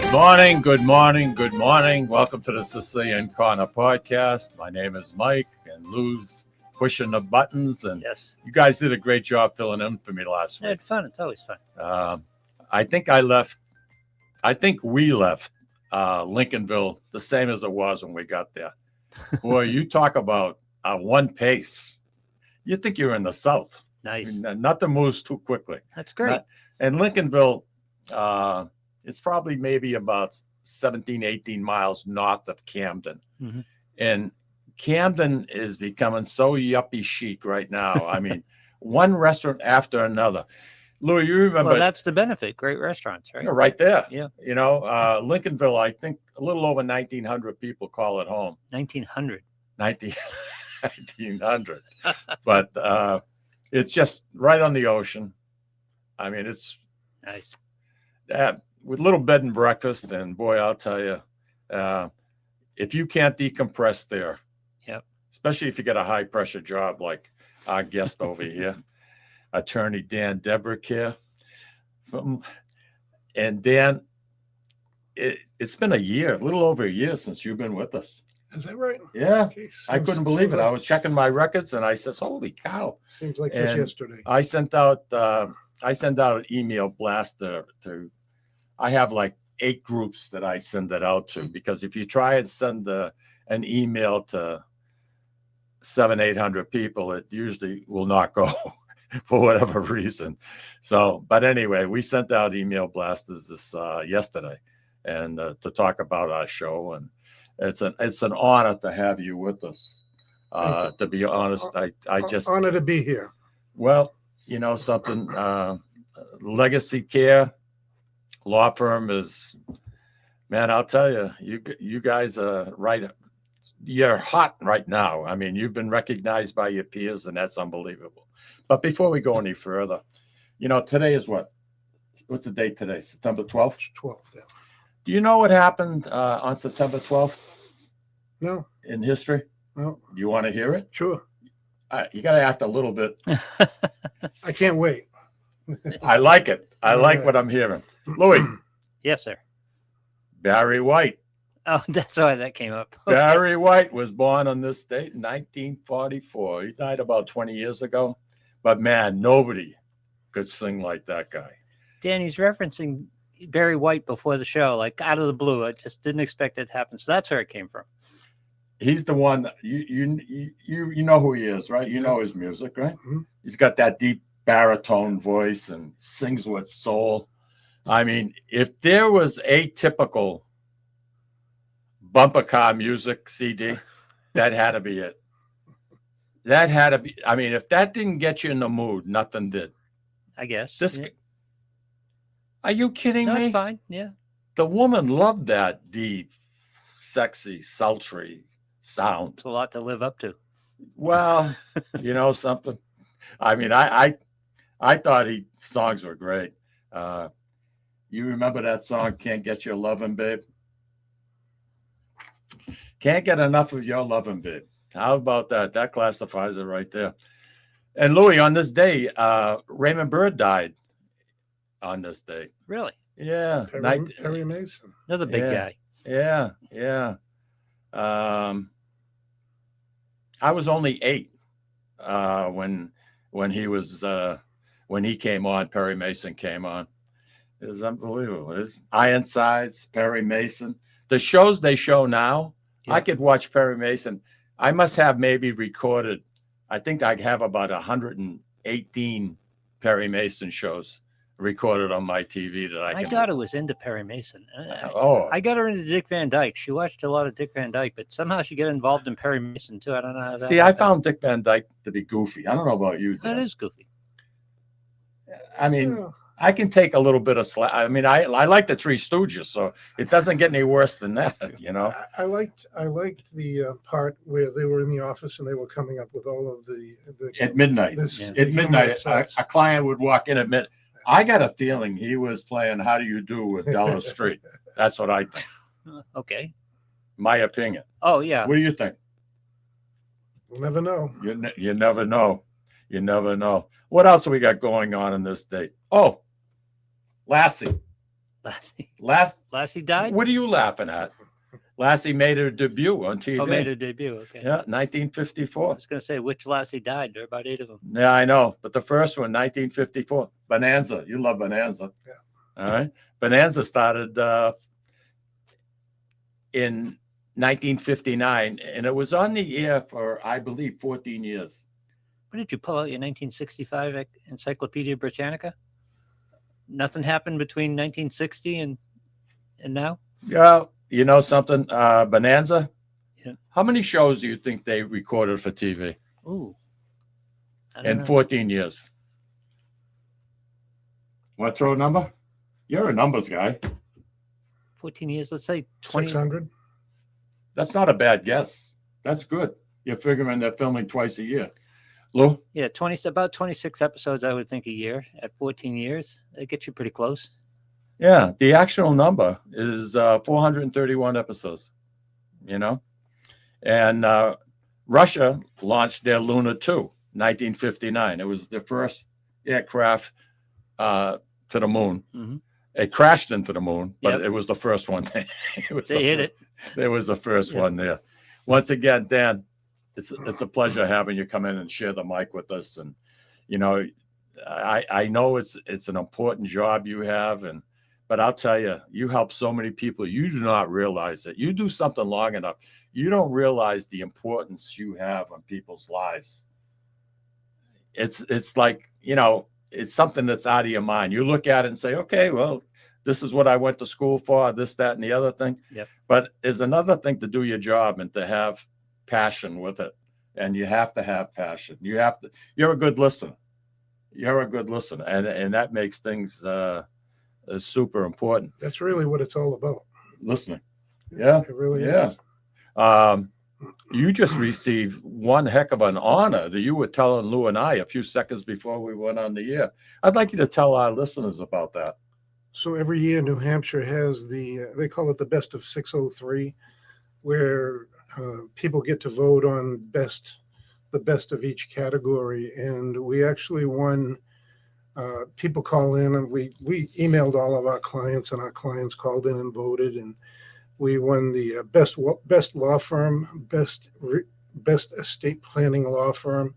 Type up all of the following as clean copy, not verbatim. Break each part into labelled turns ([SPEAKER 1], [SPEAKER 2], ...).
[SPEAKER 1] Good morning. Welcome to the Sicilian Corner Podcast. My name is Mike, and Lou's pushing the buttons, and
[SPEAKER 2] Yes.
[SPEAKER 1] you guys did a great job filling in for me last
[SPEAKER 2] I
[SPEAKER 1] week.
[SPEAKER 2] had fun. It's always fun.
[SPEAKER 1] I think we left Lincolnville the same as it was when we got there. Boy, you talk about one pace. You think you're in the South.
[SPEAKER 2] Nice.
[SPEAKER 1] Nothing moves too quickly.
[SPEAKER 2] That's great.
[SPEAKER 1] And Lincolnville, it's probably maybe about 17, 18 miles north of Camden.
[SPEAKER 2] Mhm.
[SPEAKER 1] And Camden is becoming so yuppie chic right now. I mean, one restaurant after another. Louis, you remember?
[SPEAKER 2] Well, that's the benefit. Great restaurants, right?
[SPEAKER 1] You're right there.
[SPEAKER 2] Yeah.
[SPEAKER 1] You know, Lincolnville, I think a little over 1,900 people call it home.
[SPEAKER 2] 1900.
[SPEAKER 1] 1,900. But it's just right on the ocean. I mean, it's
[SPEAKER 2] Nice.
[SPEAKER 1] with little bed and breakfast. And boy, I'll tell you, if you can't decompress there,
[SPEAKER 2] Yep.
[SPEAKER 1] especially if you get a high pressure job like our guest over here, Attorney Dan Debruyckere. And Dan, it's been a little over a year since you've been with us.
[SPEAKER 3] Is that right?
[SPEAKER 1] Yeah,
[SPEAKER 3] Jeez,
[SPEAKER 1] I couldn't believe it. I was checking my records and I says, "Holy cow!"
[SPEAKER 3] Seems like just
[SPEAKER 1] And
[SPEAKER 3] yesterday.
[SPEAKER 1] I sent out an email blast to I have like 8 groups that I send it out to, because if you try and send an email to 700-800 people, it usually will not go for whatever reason. So, but anyway, we sent out email blasters this yesterday, and to talk about our show, and it's an honor to have you with us. To be honest, I just
[SPEAKER 3] Honor to be here.
[SPEAKER 1] well, you know something, Legacy Care law firm is, man, I'll tell you, you guys are right. You're hot right now. I mean, you've been recognized by your peers, and that's unbelievable. But before we go any further, you know, today is what's the date today? September 12th?
[SPEAKER 3] 12th. Yeah.
[SPEAKER 1] Do you know what happened on September 12th
[SPEAKER 3] No,
[SPEAKER 1] in history?
[SPEAKER 3] no,
[SPEAKER 1] Do you want to hear it?
[SPEAKER 3] sure.
[SPEAKER 1] You got to act a little bit.
[SPEAKER 3] I can't wait.
[SPEAKER 1] I like it. I like what I'm hearing. Louis,
[SPEAKER 2] Yes, sir.
[SPEAKER 1] Barry White.
[SPEAKER 2] Oh, that's why that came up.
[SPEAKER 1] Barry White was born on this date in 1944. He died about 20 years ago. But man, nobody could sing like that guy.
[SPEAKER 2] Danny's referencing Barry White before the show, like out of the blue. I just didn't expect it to happen. So that's where it came from.
[SPEAKER 1] He's the one. You know who he is, right? You know his music, right?
[SPEAKER 3] Mhm.
[SPEAKER 1] He's got that deep baritone voice and sings with soul. I mean, if there was atypical bumper car music CD, that had to be it. That had to be. I mean, if that didn't get you in the mood, nothing did.
[SPEAKER 2] I guess.
[SPEAKER 1] This.
[SPEAKER 2] Yeah.
[SPEAKER 1] Are you kidding
[SPEAKER 2] No,
[SPEAKER 1] me?
[SPEAKER 2] it's fine. Yeah.
[SPEAKER 1] The woman loved that deep, sexy, sultry sound.
[SPEAKER 2] It's a lot to live up to.
[SPEAKER 1] Well, you know something. I mean, I thought songs were great. You remember that song, "Can't Get Your Lovin', Babe"? Can't get enough of your lovin', babe. How about that? That classifies it right there. And Louis, on this day, Raymond Byrd died on this day.
[SPEAKER 2] Really?
[SPEAKER 1] Yeah.
[SPEAKER 3] Perry Mason.
[SPEAKER 2] Another big
[SPEAKER 1] Yeah.
[SPEAKER 2] guy.
[SPEAKER 1] Yeah. I was only 8 when he came on. Perry Mason came on. It was unbelievable. It's Ironsides, Perry Mason. The shows they show now,
[SPEAKER 2] Yeah.
[SPEAKER 1] I could watch Perry Mason. I must have maybe recorded, I think I have about 118 Perry Mason shows recorded on my TV that I
[SPEAKER 2] My
[SPEAKER 1] can.
[SPEAKER 2] daughter was into Perry Mason.
[SPEAKER 1] Oh,
[SPEAKER 2] I got her into Dick Van Dyke. She watched a lot of Dick Van Dyke, but somehow she got involved in Perry Mason too. I don't know how that
[SPEAKER 1] see, I
[SPEAKER 2] happened.
[SPEAKER 1] found Dick Van Dyke to be goofy. I don't know about you.
[SPEAKER 2] That
[SPEAKER 1] Dan.
[SPEAKER 2] is goofy.
[SPEAKER 1] I mean,
[SPEAKER 3] Yeah.
[SPEAKER 1] I can take a little bit of slack. I mean, I like the Three Stooges, so it doesn't get any worse than that, you know.
[SPEAKER 3] I liked the part where they were in the office and they were coming up with all of the
[SPEAKER 1] At midnight,
[SPEAKER 2] Yeah.
[SPEAKER 1] at midnight,
[SPEAKER 3] humor
[SPEAKER 1] a client would walk in at midnight. I got a feeling he was playing "How Do You Do" with Della Street. That's what I think.
[SPEAKER 2] Okay.
[SPEAKER 1] My opinion.
[SPEAKER 2] Oh, yeah.
[SPEAKER 1] What do you think?
[SPEAKER 3] We'll never know.
[SPEAKER 1] You never know. You never know. What else have we got going on in this date? Oh, Lassie.
[SPEAKER 2] Lassie died?
[SPEAKER 1] What are you laughing at? Lassie made her debut on TV.
[SPEAKER 2] Oh, made her debut. Okay.
[SPEAKER 1] Yeah,
[SPEAKER 2] I
[SPEAKER 1] 1954.
[SPEAKER 2] was going to say which Lassie died. There are about 8 of them.
[SPEAKER 1] Yeah, I know. But the first one, 1954. Bonanza. You love Bonanza.
[SPEAKER 3] Yeah.
[SPEAKER 1] All right. Bonanza started in 1959, and it was on the air for, I believe, 14 years.
[SPEAKER 2] What did you pull out your 1965 Encyclopedia Britannica? Nothing happened between 1960 and now?
[SPEAKER 1] Yeah. You know something? Bonanza?
[SPEAKER 2] Yeah.
[SPEAKER 1] How many shows do you think they recorded for TV
[SPEAKER 2] Ooh. I don't
[SPEAKER 1] in
[SPEAKER 2] know.
[SPEAKER 1] 14 years? What throw a number? You're a numbers guy.
[SPEAKER 2] 14 years, let's say 20.
[SPEAKER 3] 600.
[SPEAKER 1] That's not a bad guess. That's good. You're figuring they're filming twice a year. Lou?
[SPEAKER 2] Yeah, about 26 episodes, I would think, a year. At 14 years, that gets you pretty close.
[SPEAKER 1] Yeah, the actual number is 431 episodes, you know? And Russia launched their Luna 2, 1959. It was the first aircraft to the moon.
[SPEAKER 2] Mm-hmm.
[SPEAKER 1] It crashed into the moon, but
[SPEAKER 2] Yep.
[SPEAKER 1] it was the first one. It
[SPEAKER 2] They hit it.
[SPEAKER 1] It was the first
[SPEAKER 2] Yeah.
[SPEAKER 1] one there. Once again, Dan, it's a pleasure having you come in and share the mic with us. And, you know, I know it's an important job you have, but I'll tell you, you help so many people. You do not realize it. You do something long enough, you don't realize the importance you have on people's lives. It's like, you know, it's something that's out of your mind. You look at it and say, okay, well, this is what I went to school for, this, that, and the other thing.
[SPEAKER 2] Yep.
[SPEAKER 1] But there's another thing to do your job and to have passion with it. And you have to have passion. You're a good listener. You're a good listener. And that makes things is super important.
[SPEAKER 3] That's really what it's all about.
[SPEAKER 1] Listening. Yeah.
[SPEAKER 3] It really
[SPEAKER 1] Yeah.
[SPEAKER 3] is.
[SPEAKER 1] You just received one heck of an honor that you were telling Lou and I a few seconds before we went on the air. I'd like you to tell our listeners about that.
[SPEAKER 3] So every year, New Hampshire has they call it the Best of 603, where people get to vote on the best of each category. And we actually won. People call in, and we emailed all of our clients, and our clients called in and voted, and we won the best law firm, best estate planning law firm,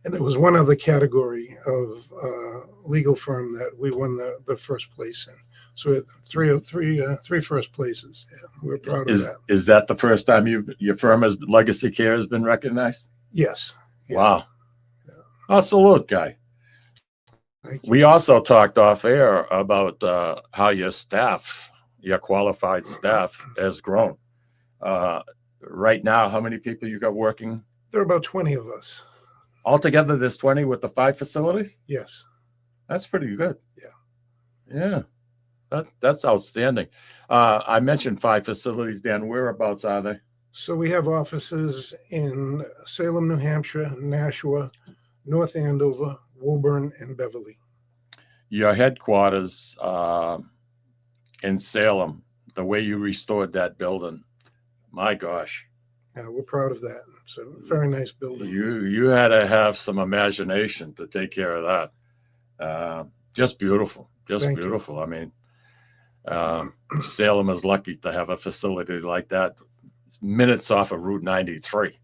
[SPEAKER 3] and there was one other category of legal firm that we won the first place in. So we had three first places. Yeah, we're proud of that.
[SPEAKER 1] Is that the first time your firm Legacy Care has been recognized?
[SPEAKER 3] Yes. Yeah.
[SPEAKER 1] Wow.
[SPEAKER 3] Yeah.
[SPEAKER 1] Oh, salute, guy.
[SPEAKER 3] Thank you.
[SPEAKER 1] We also talked off air about how your staff, your qualified staff, has grown. Right now, how many people you got working?
[SPEAKER 3] There are about 20 of us.
[SPEAKER 1] Altogether, there's 20 with the 5 facilities?
[SPEAKER 3] Yes.
[SPEAKER 1] That's pretty good.
[SPEAKER 3] Yeah.
[SPEAKER 1] Yeah. That's outstanding. I mentioned 5 facilities, Dan. Whereabouts are they?
[SPEAKER 3] So we have offices in Salem, New Hampshire, Nashua, North Andover, Woburn, and Beverly.
[SPEAKER 1] Your headquarters in Salem, the way you restored that building, my gosh.
[SPEAKER 3] Yeah, we're proud of that. It's a very nice building.
[SPEAKER 1] You had to have some imagination to take care of that. Just beautiful. Just
[SPEAKER 3] Thank you.
[SPEAKER 1] beautiful. I mean, Salem is lucky to have a facility like that. It's minutes off of Route 93.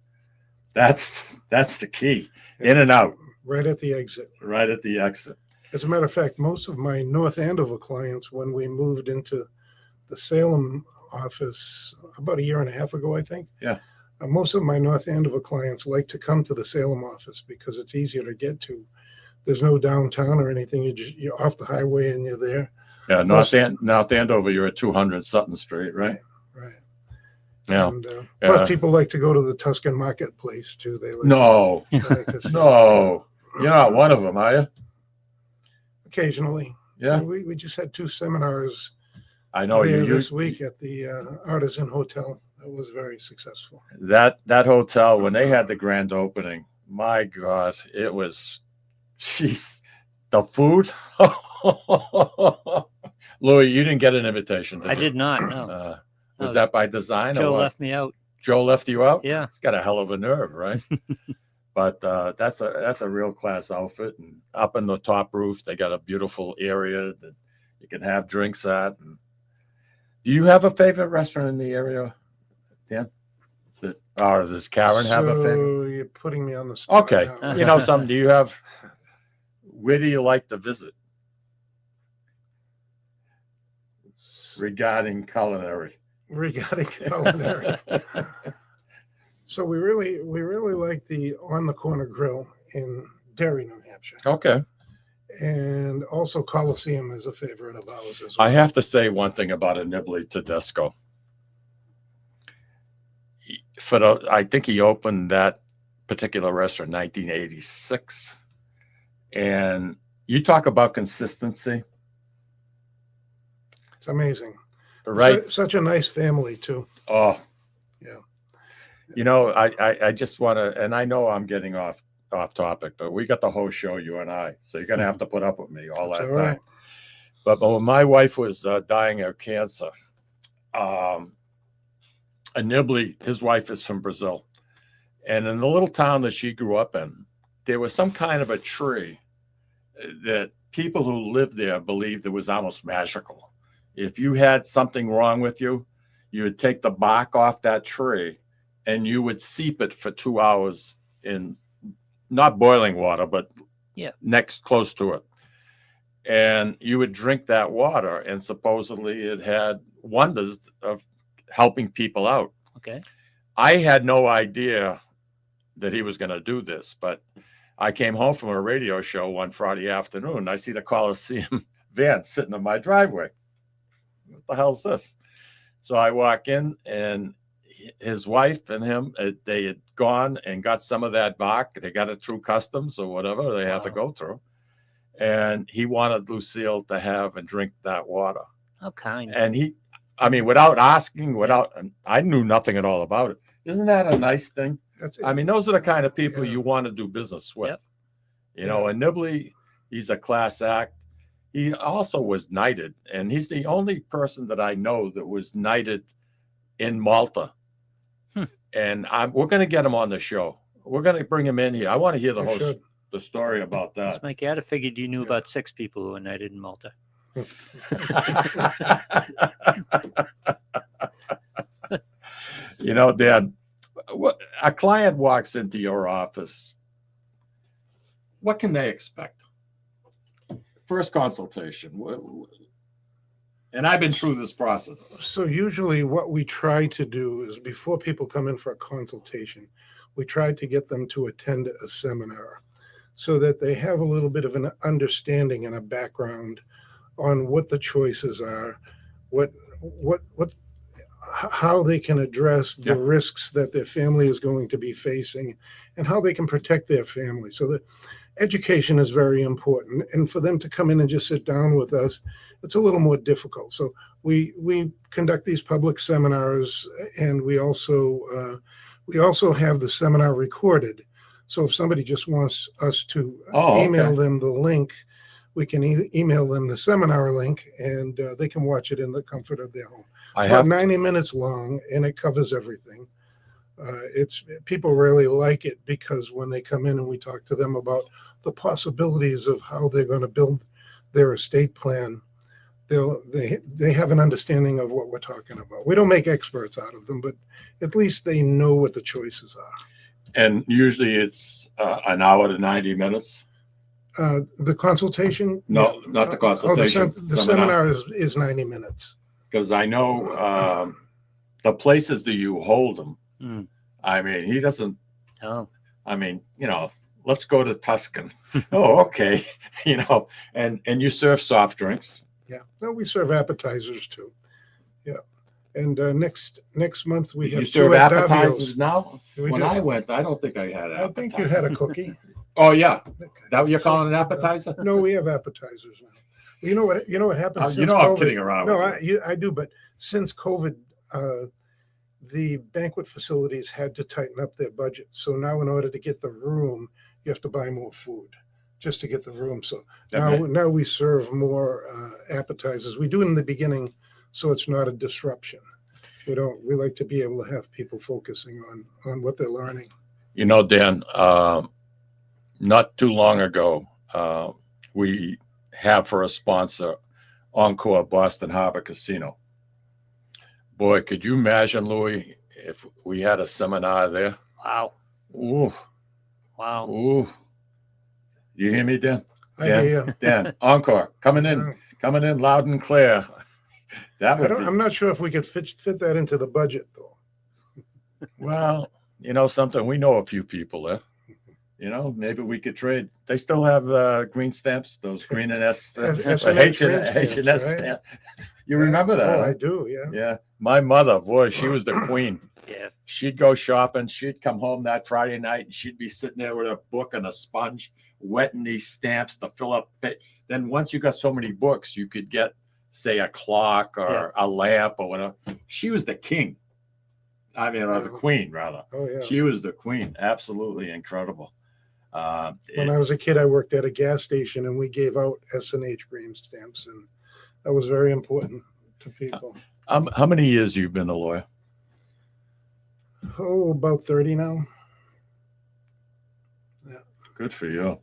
[SPEAKER 1] That's the key. In and out.
[SPEAKER 3] Right at the exit.
[SPEAKER 1] Right at the exit.
[SPEAKER 3] As a matter of fact, most of my North Andover clients, when we moved into the Salem office about 1.5 years ago, I think.
[SPEAKER 1] Yeah.
[SPEAKER 3] Most of my North Andover clients like to come to the Salem office because it's easier to get to. There's no downtown or anything. You're off the highway and you're there.
[SPEAKER 1] Yeah, North Andover, you're at 200 Sutton Street, right?
[SPEAKER 3] Right.
[SPEAKER 1] Yeah.
[SPEAKER 3] And plus, people like to go to the Tuscan Marketplace too. They like
[SPEAKER 1] No,
[SPEAKER 3] they like to see-
[SPEAKER 1] no, you're not one of them, are you?
[SPEAKER 3] Occasionally.
[SPEAKER 1] Yeah,
[SPEAKER 3] We just had 2 seminars
[SPEAKER 1] I know
[SPEAKER 3] there
[SPEAKER 1] you.
[SPEAKER 3] this week at the Artisan Hotel. That was very successful.
[SPEAKER 1] That hotel, when they had the grand opening, my God, it was, jeez, the food. Louis, you didn't get an invitation.
[SPEAKER 2] I
[SPEAKER 1] you?
[SPEAKER 2] did not. No.
[SPEAKER 1] Was
[SPEAKER 2] No,
[SPEAKER 1] that by design?
[SPEAKER 2] Joe
[SPEAKER 1] or what?
[SPEAKER 2] left me out.
[SPEAKER 1] Joe left you out?
[SPEAKER 2] Yeah.
[SPEAKER 1] He's got a hell of a nerve, right? But that's a real class outfit. And up in the top roof, they got a beautiful area that you can have drinks at. And Do you have a favorite restaurant in the area, Dan? Or does Karen have a favorite?
[SPEAKER 3] So you're putting me on the spot.
[SPEAKER 1] Okay.
[SPEAKER 3] now.
[SPEAKER 1] You know something, do you have, where do you like to visit regarding culinary?
[SPEAKER 3] Regarding culinary. So we really like the On the Corner Grill in Derry, New Hampshire.
[SPEAKER 1] Okay.
[SPEAKER 3] And also Coliseum is a favorite of ours as well.
[SPEAKER 1] I have to say one thing about a Nibley Tedesco. I think he opened that particular restaurant in 1986. And you talk about consistency,
[SPEAKER 3] It's amazing.
[SPEAKER 1] right?
[SPEAKER 3] Such a nice family too.
[SPEAKER 1] Oh,
[SPEAKER 3] Yeah.
[SPEAKER 1] You know, I just want to, and I know I'm getting off topic, but we got the whole show, you and I. So you're going to have to put up with me all
[SPEAKER 3] That's
[SPEAKER 1] that
[SPEAKER 3] all
[SPEAKER 1] time.
[SPEAKER 3] right.
[SPEAKER 1] But when my wife was dying of cancer, a Nibley, his wife is from Brazil. And in the little town that she grew up in, there was some kind of a tree that people who lived there believed it was almost magical. If you had something wrong with you, you would take the bark off that tree and you would steep it for 2 hours in not boiling water, but next close to it. And you would drink that water, and supposedly it had wonders of helping people out.
[SPEAKER 2] Okay.
[SPEAKER 1] I had no idea that he was going to do this, but I came home from a radio show one Friday afternoon, and I see the Coliseum van sitting in my driveway. What the hell's this? So I walk in, and his wife and him, they had gone and got some of that bark. They got it through customs or whatever they have to go through. And he wanted Lucille to have and drink that water.
[SPEAKER 2] How kind.
[SPEAKER 1] And without asking, I knew nothing at all about it. Isn't that a nice thing? Those are the kind of people you want to do business with.
[SPEAKER 2] Yep.
[SPEAKER 1] You know, and Nibley, he's a class act. He also was knighted, and he's the only person that I know that was knighted in Malta. And we're going to get him on the show. We're going to bring him in here. I want to hear the story about that.
[SPEAKER 2] Mike, I'd have figured you knew about 6 people who were knighted in Malta.
[SPEAKER 1] You know, Dan, a client walks into your office, what can they expect? First consultation. And I've been through this process.
[SPEAKER 3] So usually what we try to do is before people come in for a consultation, we try to get them to attend a seminar so that they have a little bit of an understanding and a background on what the choices are, how they can address the risks that their family is going to be facing, and how they can protect their family. So that education is very important. And for them to come in and just sit down with us, it's a little more difficult. So we conduct these public seminars, and we also have the seminar recorded. So if somebody just wants us to email them the link, we can email them the seminar link, and they can watch it in the comfort of their home. It's about 90 minutes long, and it covers everything. People really like it because when they come in and we talk to them about the possibilities of how they're going to build their estate plan, they have an understanding of what we're talking about. We don't make experts out of them, but at least they know what the choices are.
[SPEAKER 1] And usually it's an hour to 90 minutes.
[SPEAKER 3] The consultation?
[SPEAKER 1] No, not the consultation.
[SPEAKER 3] The seminar is 90 minutes.
[SPEAKER 1] Because I know the places that you hold them. He doesn't.
[SPEAKER 2] Oh.
[SPEAKER 1] Let's go to Tuscan. Oh, okay. And you serve soft drinks.
[SPEAKER 3] Yeah. No, we serve appetizers too. Yeah. And next month we have.
[SPEAKER 1] You serve appetizers
[SPEAKER 3] Davios.
[SPEAKER 1] now? When I went, I don't think I had an appetizer.
[SPEAKER 3] I think you had a cookie.
[SPEAKER 1] Oh yeah. That what you're calling an appetizer?
[SPEAKER 3] No, we have appetizers now. You know what happened since
[SPEAKER 1] I'm
[SPEAKER 3] COVID?
[SPEAKER 1] kidding around.
[SPEAKER 3] No, I do, but since COVID, the banquet facilities had to tighten up their budget. So now, in order to get the room, you have to buy more food just to get the room. So now we serve more appetizers. We do it in the beginning, so it's not a disruption. We like to be able to have people focusing on what they're learning.
[SPEAKER 1] Dan, not too long ago, we have for a sponsor Encore Boston Harbor Casino. Boy, could you imagine, Louis, if we had a seminar there?
[SPEAKER 2] Wow.
[SPEAKER 1] Ooh,
[SPEAKER 2] Wow.
[SPEAKER 1] ooh. You hear me, Dan?
[SPEAKER 3] I hear you.
[SPEAKER 1] Dan, encore, coming in loud and clear. That would be,
[SPEAKER 3] I'm not sure if we could fit that into the budget, though.
[SPEAKER 1] well, you know something, we know a few people there. You know, maybe we could trade. They still have green stamps, those green and S,
[SPEAKER 3] S&S green
[SPEAKER 1] H&S
[SPEAKER 3] stamps, right?
[SPEAKER 1] stamp. You remember that?
[SPEAKER 3] Oh,
[SPEAKER 1] huh?
[SPEAKER 3] I do, yeah.
[SPEAKER 1] Yeah. My mother, boy, she was the queen.
[SPEAKER 2] Yeah.
[SPEAKER 1] She'd go shopping. She'd come home that Friday night and she'd be sitting there with a book and a sponge, wetting these stamps to fill up. Then once you got so many books, you could get, say, a clock or a lamp or whatever. She was the king. I mean, or the queen, rather.
[SPEAKER 3] Oh, yeah.
[SPEAKER 1] She was the queen. Absolutely incredible.
[SPEAKER 3] When I was a kid, I worked at a gas station and we gave out S&H green stamps, and that was very important to people.
[SPEAKER 1] How many years you've been a lawyer?
[SPEAKER 3] Oh, about 30 now.
[SPEAKER 1] Good for you.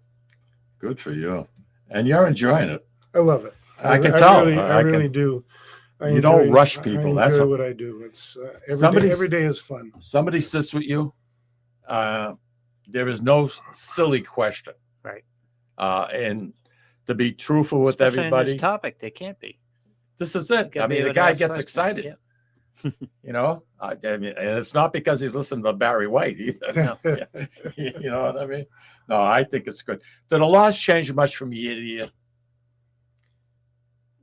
[SPEAKER 1] Good for you. And you're enjoying it.
[SPEAKER 3] I love it.
[SPEAKER 1] I can tell.
[SPEAKER 3] I really do.
[SPEAKER 1] You don't rush people.
[SPEAKER 3] I
[SPEAKER 1] That's
[SPEAKER 3] enjoy
[SPEAKER 1] what
[SPEAKER 3] what I do. It's
[SPEAKER 1] Somebody's-
[SPEAKER 3] every day is fun.
[SPEAKER 1] somebody sits with you. There is no silly question.
[SPEAKER 2] Right.
[SPEAKER 1] And to be truthful with
[SPEAKER 2] Especially on
[SPEAKER 1] everybody,
[SPEAKER 2] this topic, they can't be.
[SPEAKER 1] this is it.
[SPEAKER 2] Gotta
[SPEAKER 1] I
[SPEAKER 2] be
[SPEAKER 1] mean, the
[SPEAKER 2] able to
[SPEAKER 1] guy
[SPEAKER 2] ask
[SPEAKER 1] gets
[SPEAKER 2] questions.
[SPEAKER 1] excited.
[SPEAKER 2] Yeah.
[SPEAKER 1] You know, I mean, and it's not because he's listening to Barry White either.
[SPEAKER 2] No.
[SPEAKER 1] You know what I mean? No, I think it's good. Do the laws change much from year to year?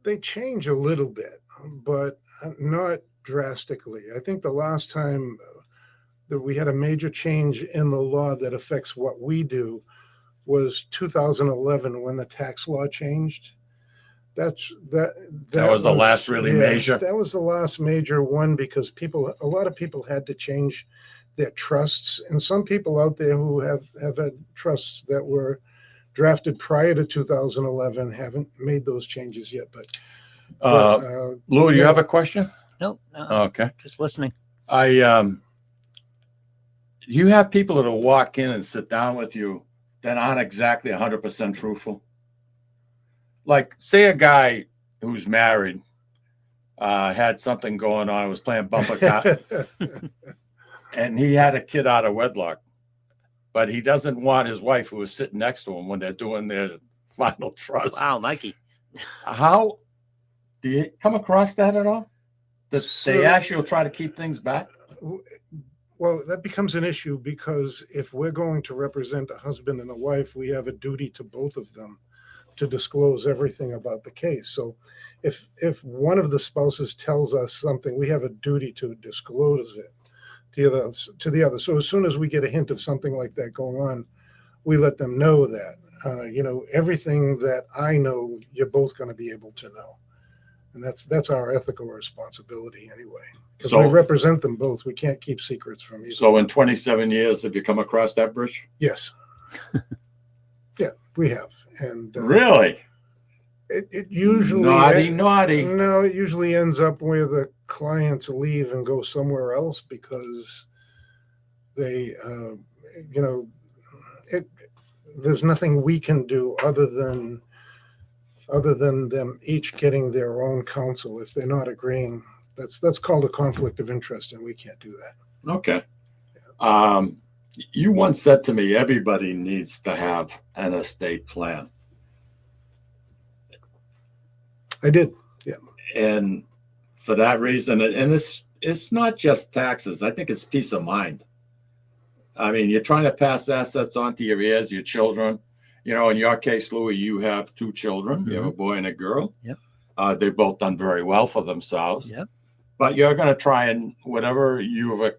[SPEAKER 3] They change a little bit, but not drastically. I think the last time that we had a major change in the law that affects what we do was 2011 when the tax law changed. That
[SPEAKER 1] was the last really major.
[SPEAKER 3] That was the last major one because a lot of people had to change their trusts, and some people out there who have had trusts that were drafted prior to 2011 haven't made those changes yet. But
[SPEAKER 1] Lou, you
[SPEAKER 3] yeah.
[SPEAKER 1] have a question?
[SPEAKER 2] No, no,
[SPEAKER 1] Okay.
[SPEAKER 2] just listening.
[SPEAKER 1] You have people that'll walk in and sit down with you that aren't exactly 100% truthful. Like, say a guy who's married had something going on, was playing bumper car, and he had a kid out of wedlock, but he doesn't want his wife, who is sitting next to him when they're doing their final trust.
[SPEAKER 2] Wow, Mikey.
[SPEAKER 1] How do you come across that at all? That
[SPEAKER 3] So-
[SPEAKER 1] they actually will try to keep things back?
[SPEAKER 3] Well, that becomes an issue because if we're going to represent a husband and a wife, we have a duty to both of them to disclose everything about the case. So if one of the spouses tells us something, we have a duty to disclose it to the other. So as soon as we get a hint of something like that going on, we let them know that, everything that I know, you're both going to be able to know. And that's our ethical responsibility anyway. Because we represent them both. We can't keep secrets from either.
[SPEAKER 1] So in 27 years, have you come across that bridge?
[SPEAKER 3] Yes. Yeah, we have. And
[SPEAKER 1] Really?
[SPEAKER 3] it usually
[SPEAKER 1] Naughty.
[SPEAKER 3] No, it usually ends up where the clients leave and go somewhere else because they, there's nothing we can do other than them each getting their own counsel. If they're not agreeing, that's called a conflict of interest, and we can't do that.
[SPEAKER 1] Okay. You once said to me, everybody needs to have an estate plan.
[SPEAKER 3] I did. Yeah.
[SPEAKER 1] And for that reason, and it's not just taxes. I think it's peace of mind. I mean, you're trying to pass assets on to your heirs, your children. You know, in your case, Louis, you have two children. You have a boy and a girl.
[SPEAKER 2] Yep.
[SPEAKER 1] They've both done very well for themselves.
[SPEAKER 2] Yep.
[SPEAKER 1] But you're going to try and whatever you've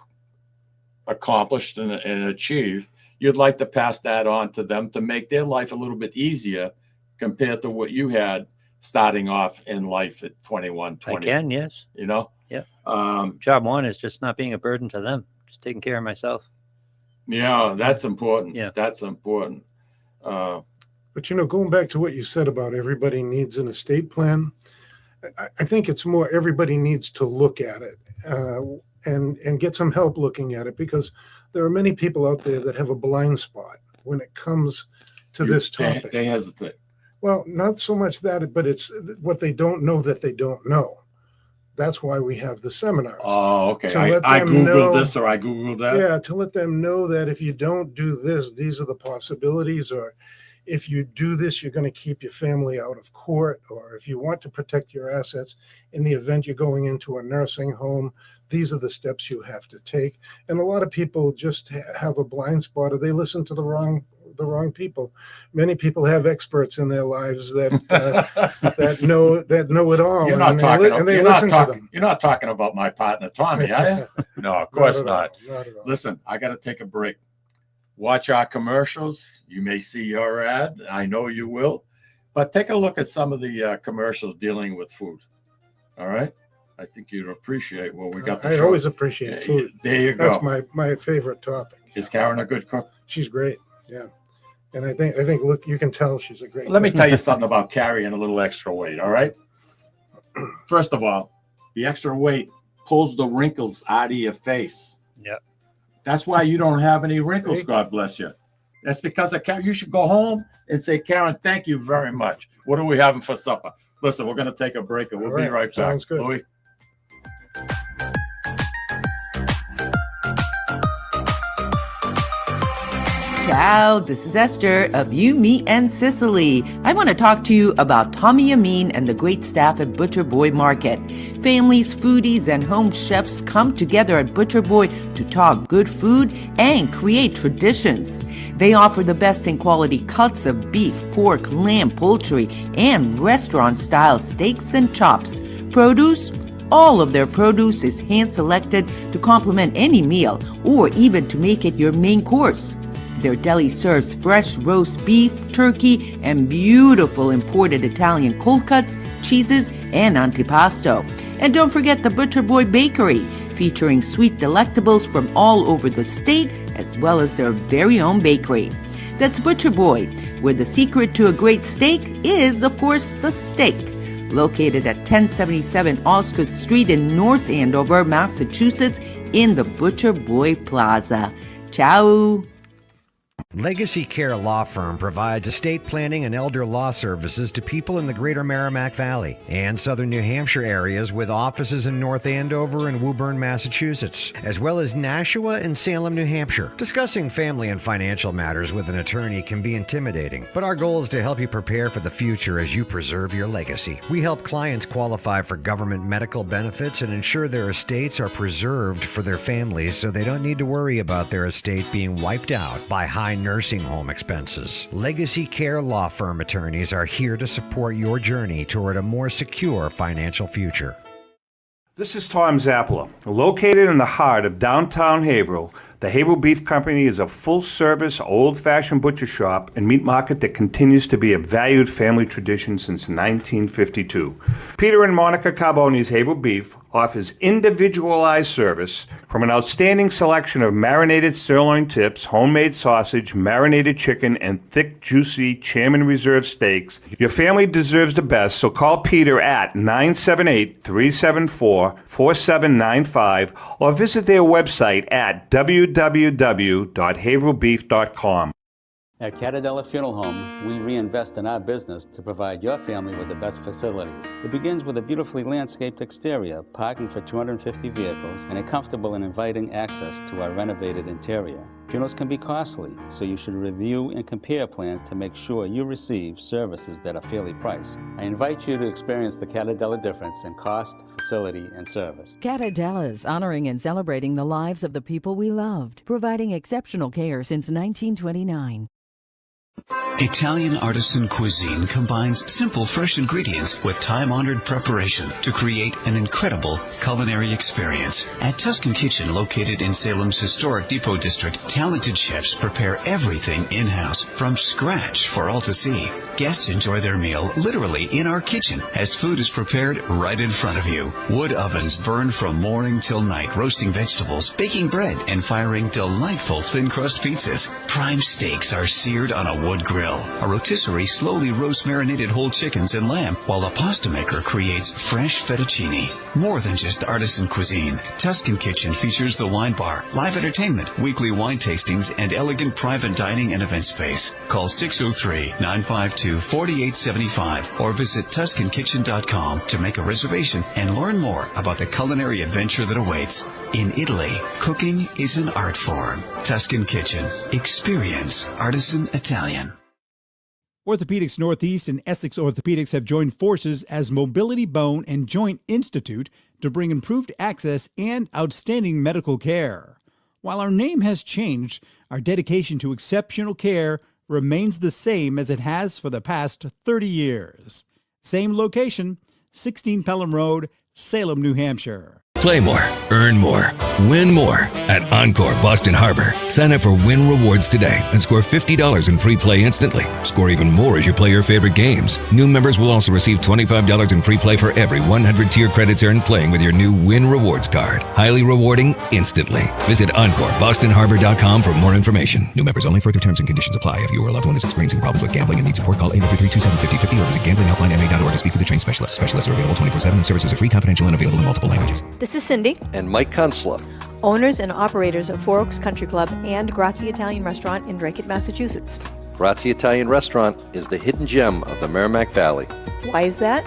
[SPEAKER 1] accomplished and achieved, you'd like to pass that on to them to make their life a little bit easier compared to what you had starting off in life at 21, 20.
[SPEAKER 2] I can, yes.
[SPEAKER 1] You know?
[SPEAKER 2] Yeah.
[SPEAKER 1] Job
[SPEAKER 2] one is just not being a burden to them, just taking care of myself.
[SPEAKER 1] Yeah, that's important.
[SPEAKER 2] Yeah.
[SPEAKER 1] That's important.
[SPEAKER 3] But going back to what you said about everybody needs an estate plan, I think it's more everybody needs to look at it and get some help looking at it, because there are many people out there that have a blind spot when it comes to this topic.
[SPEAKER 1] They hesitate.
[SPEAKER 3] Well, not so much that, but it's what they don't know that they don't know. That's why we have the seminars.
[SPEAKER 1] Oh, okay.
[SPEAKER 3] To
[SPEAKER 1] I
[SPEAKER 3] let them
[SPEAKER 1] Googled
[SPEAKER 3] know-
[SPEAKER 1] this or I Googled that.
[SPEAKER 3] Yeah, to let them know that if you don't do this, these are the possibilities, or if you do this, you're going to keep your family out of court, or if you want to protect your assets in the event you're going into a nursing home, these are the steps you have to take. And a lot of people just have a blind spot, or they listen to the wrong people. Many people have experts in their lives that that know it all.
[SPEAKER 1] You're not
[SPEAKER 3] and
[SPEAKER 1] talking.
[SPEAKER 3] and they
[SPEAKER 1] You're
[SPEAKER 3] listen
[SPEAKER 1] not
[SPEAKER 3] to
[SPEAKER 1] talking. You're not talking about my partner Tommy, are you? No, of course not.
[SPEAKER 3] Not at all.
[SPEAKER 1] Listen, I got to take a break. Watch our commercials. You may see your ad. I know you will. But take a look at some of the commercials dealing with food. All right? I think you'd appreciate what we got to
[SPEAKER 3] I
[SPEAKER 1] show.
[SPEAKER 3] always appreciate food.
[SPEAKER 1] There you go.
[SPEAKER 3] That's my favorite topic.
[SPEAKER 1] Is Karen a good cook?
[SPEAKER 3] She's great. Yeah. And I think look, you can tell she's a great
[SPEAKER 1] Let me
[SPEAKER 3] cook.
[SPEAKER 1] tell you something about carrying a little extra weight, all right? First of all, the extra weight pulls the wrinkles out of your face.
[SPEAKER 2] Yep.
[SPEAKER 1] That's why you don't have any wrinkles,
[SPEAKER 3] Right.
[SPEAKER 1] God bless you. That's because of Karen. You should go home and say, Karen, thank you very much. What are we having for supper? Listen, we're going to take a break and we'll
[SPEAKER 3] All
[SPEAKER 1] be
[SPEAKER 3] right.
[SPEAKER 1] right back.
[SPEAKER 3] Sounds good.
[SPEAKER 1] Louis?
[SPEAKER 4] Ciao, this is Esther of You, Me, and Sicily. I want to talk to you about Tommy Amin and the great staff at Butcher Boy Market. Families, foodies, and home chefs come together at Butcher Boy to talk good food and create traditions. They offer the best in quality cuts of beef, pork, lamb, poultry, and restaurant-style steaks and chops. Produce? All of their produce is hand-selected to complement any meal or even to make it your main course. Their deli serves fresh roast beef, turkey, and beautiful imported Italian cold cuts, cheeses, and antipasto. And don't forget the Butcher Boy Bakery, featuring sweet delectables from all over the state, as well as their very own bakery. That's Butcher Boy, where the secret to a great steak is, of course, the steak. Located at 1077 Osgood Street in North Andover, Massachusetts, in the Butcher Boy Plaza. Ciao!
[SPEAKER 5] Legacy Care Law Firm provides estate planning and elder law services to people in the greater Merrimack Valley and southern New Hampshire areas, with offices in North Andover and Woburn, Massachusetts, as well as Nashua and Salem, New Hampshire. Discussing family and financial matters with an attorney can be intimidating, but our goal is to help you prepare for the future as you preserve your legacy. We help clients qualify for government medical benefits and ensure their estates are preserved for their families so they don't need to worry about their estate being wiped out by high nursing home expenses. Legacy Care Law Firm attorneys are here to support your journey toward a more secure financial future.
[SPEAKER 6] This is Tom Zappala. Located in the heart of downtown Haverhill, the Haverhill Beef Company is a full-service, old-fashioned butcher shop and meat market that continues to be a valued family tradition since 1952. Peter and Monica Carboni's Haverhill Beef offers individualized service from an outstanding selection of marinated sirloin tips, homemade sausage, marinated chicken, and thick, juicy Chairman Reserve steaks. Your family deserves the best, so call Peter at 978-374-4795 or visit their website at www.haverhillbeef.com.
[SPEAKER 7] At Catadella Funeral Home, we reinvest in our business to provide your family with the best facilities. It begins with a beautifully landscaped exterior, parking for 250 vehicles, and a comfortable and inviting access to our renovated interior. Funerals can be costly, so you should review and compare plans to make sure you receive services that are fairly priced. I invite you to experience the Catadella difference in cost, facility, and service.
[SPEAKER 8] Catadella's, honoring and celebrating the lives of the people we loved, providing exceptional care since 1929.
[SPEAKER 9] Italian artisan cuisine combines simple, fresh ingredients with time-honored preparation to create an incredible culinary experience. At Tuscan Kitchen, located in Salem's historic Depot District, talented chefs prepare everything in-house from scratch for all to see. Guests enjoy their meal literally in our kitchen as food is prepared right in front of you. Wood ovens burn from morning till night, roasting vegetables, baking bread, and firing delightful thin-crust pizzas. Prime steaks are seared on a wood grill. grill. A rotisserie slowly roasts marinated whole chickens and lamb, while a pasta maker creates fresh fettuccine. More than just artisan cuisine, Tuscan Kitchen features the wine bar, live entertainment, weekly wine tastings, and elegant private dining and event space. Call 603-952-4875 or visit TuscanKitchen.com to make a reservation and learn more about the culinary adventure that awaits. In Italy, cooking is an art form. Tuscan Kitchen. Experience artisan Italian.
[SPEAKER 10] Orthopedics Northeast and Essex Orthopedics have joined forces as Mobility Bone and Joint Institute to bring improved access and outstanding medical care. While our name has changed, our dedication to exceptional care remains the same as it has for the past 30 years. Same location, 16 Pelham Road, Salem, New Hampshire.
[SPEAKER 11] Play more, earn more, win more at Encore Boston Harbor. Sign up for Win Rewards today and score $50 in free play instantly. Score even more as you play your favorite games. New members will also receive $25 in free play for every 100 tier credits earned playing with your new Win Rewards card. Highly rewarding instantly. Visit EncoreBostonHarbor.com for more information. New members only. Further terms and conditions apply. If you or a loved one is experiencing problems with gambling and needs support, call 833-277-5050 or visit gamblinghelplinema.org to speak with a trained specialist. Specialists are available 24/7 and services are free, confidential, and available in multiple languages.
[SPEAKER 12] This is Cindy.
[SPEAKER 13] And Mike Kunstler,
[SPEAKER 12] owners and operators of Four Oaks Country Club and Grazie Italian Restaurant in Drake, Massachusetts.
[SPEAKER 13] Grazie Italian Restaurant is the hidden gem of the Merrimack Valley.
[SPEAKER 12] Why is that?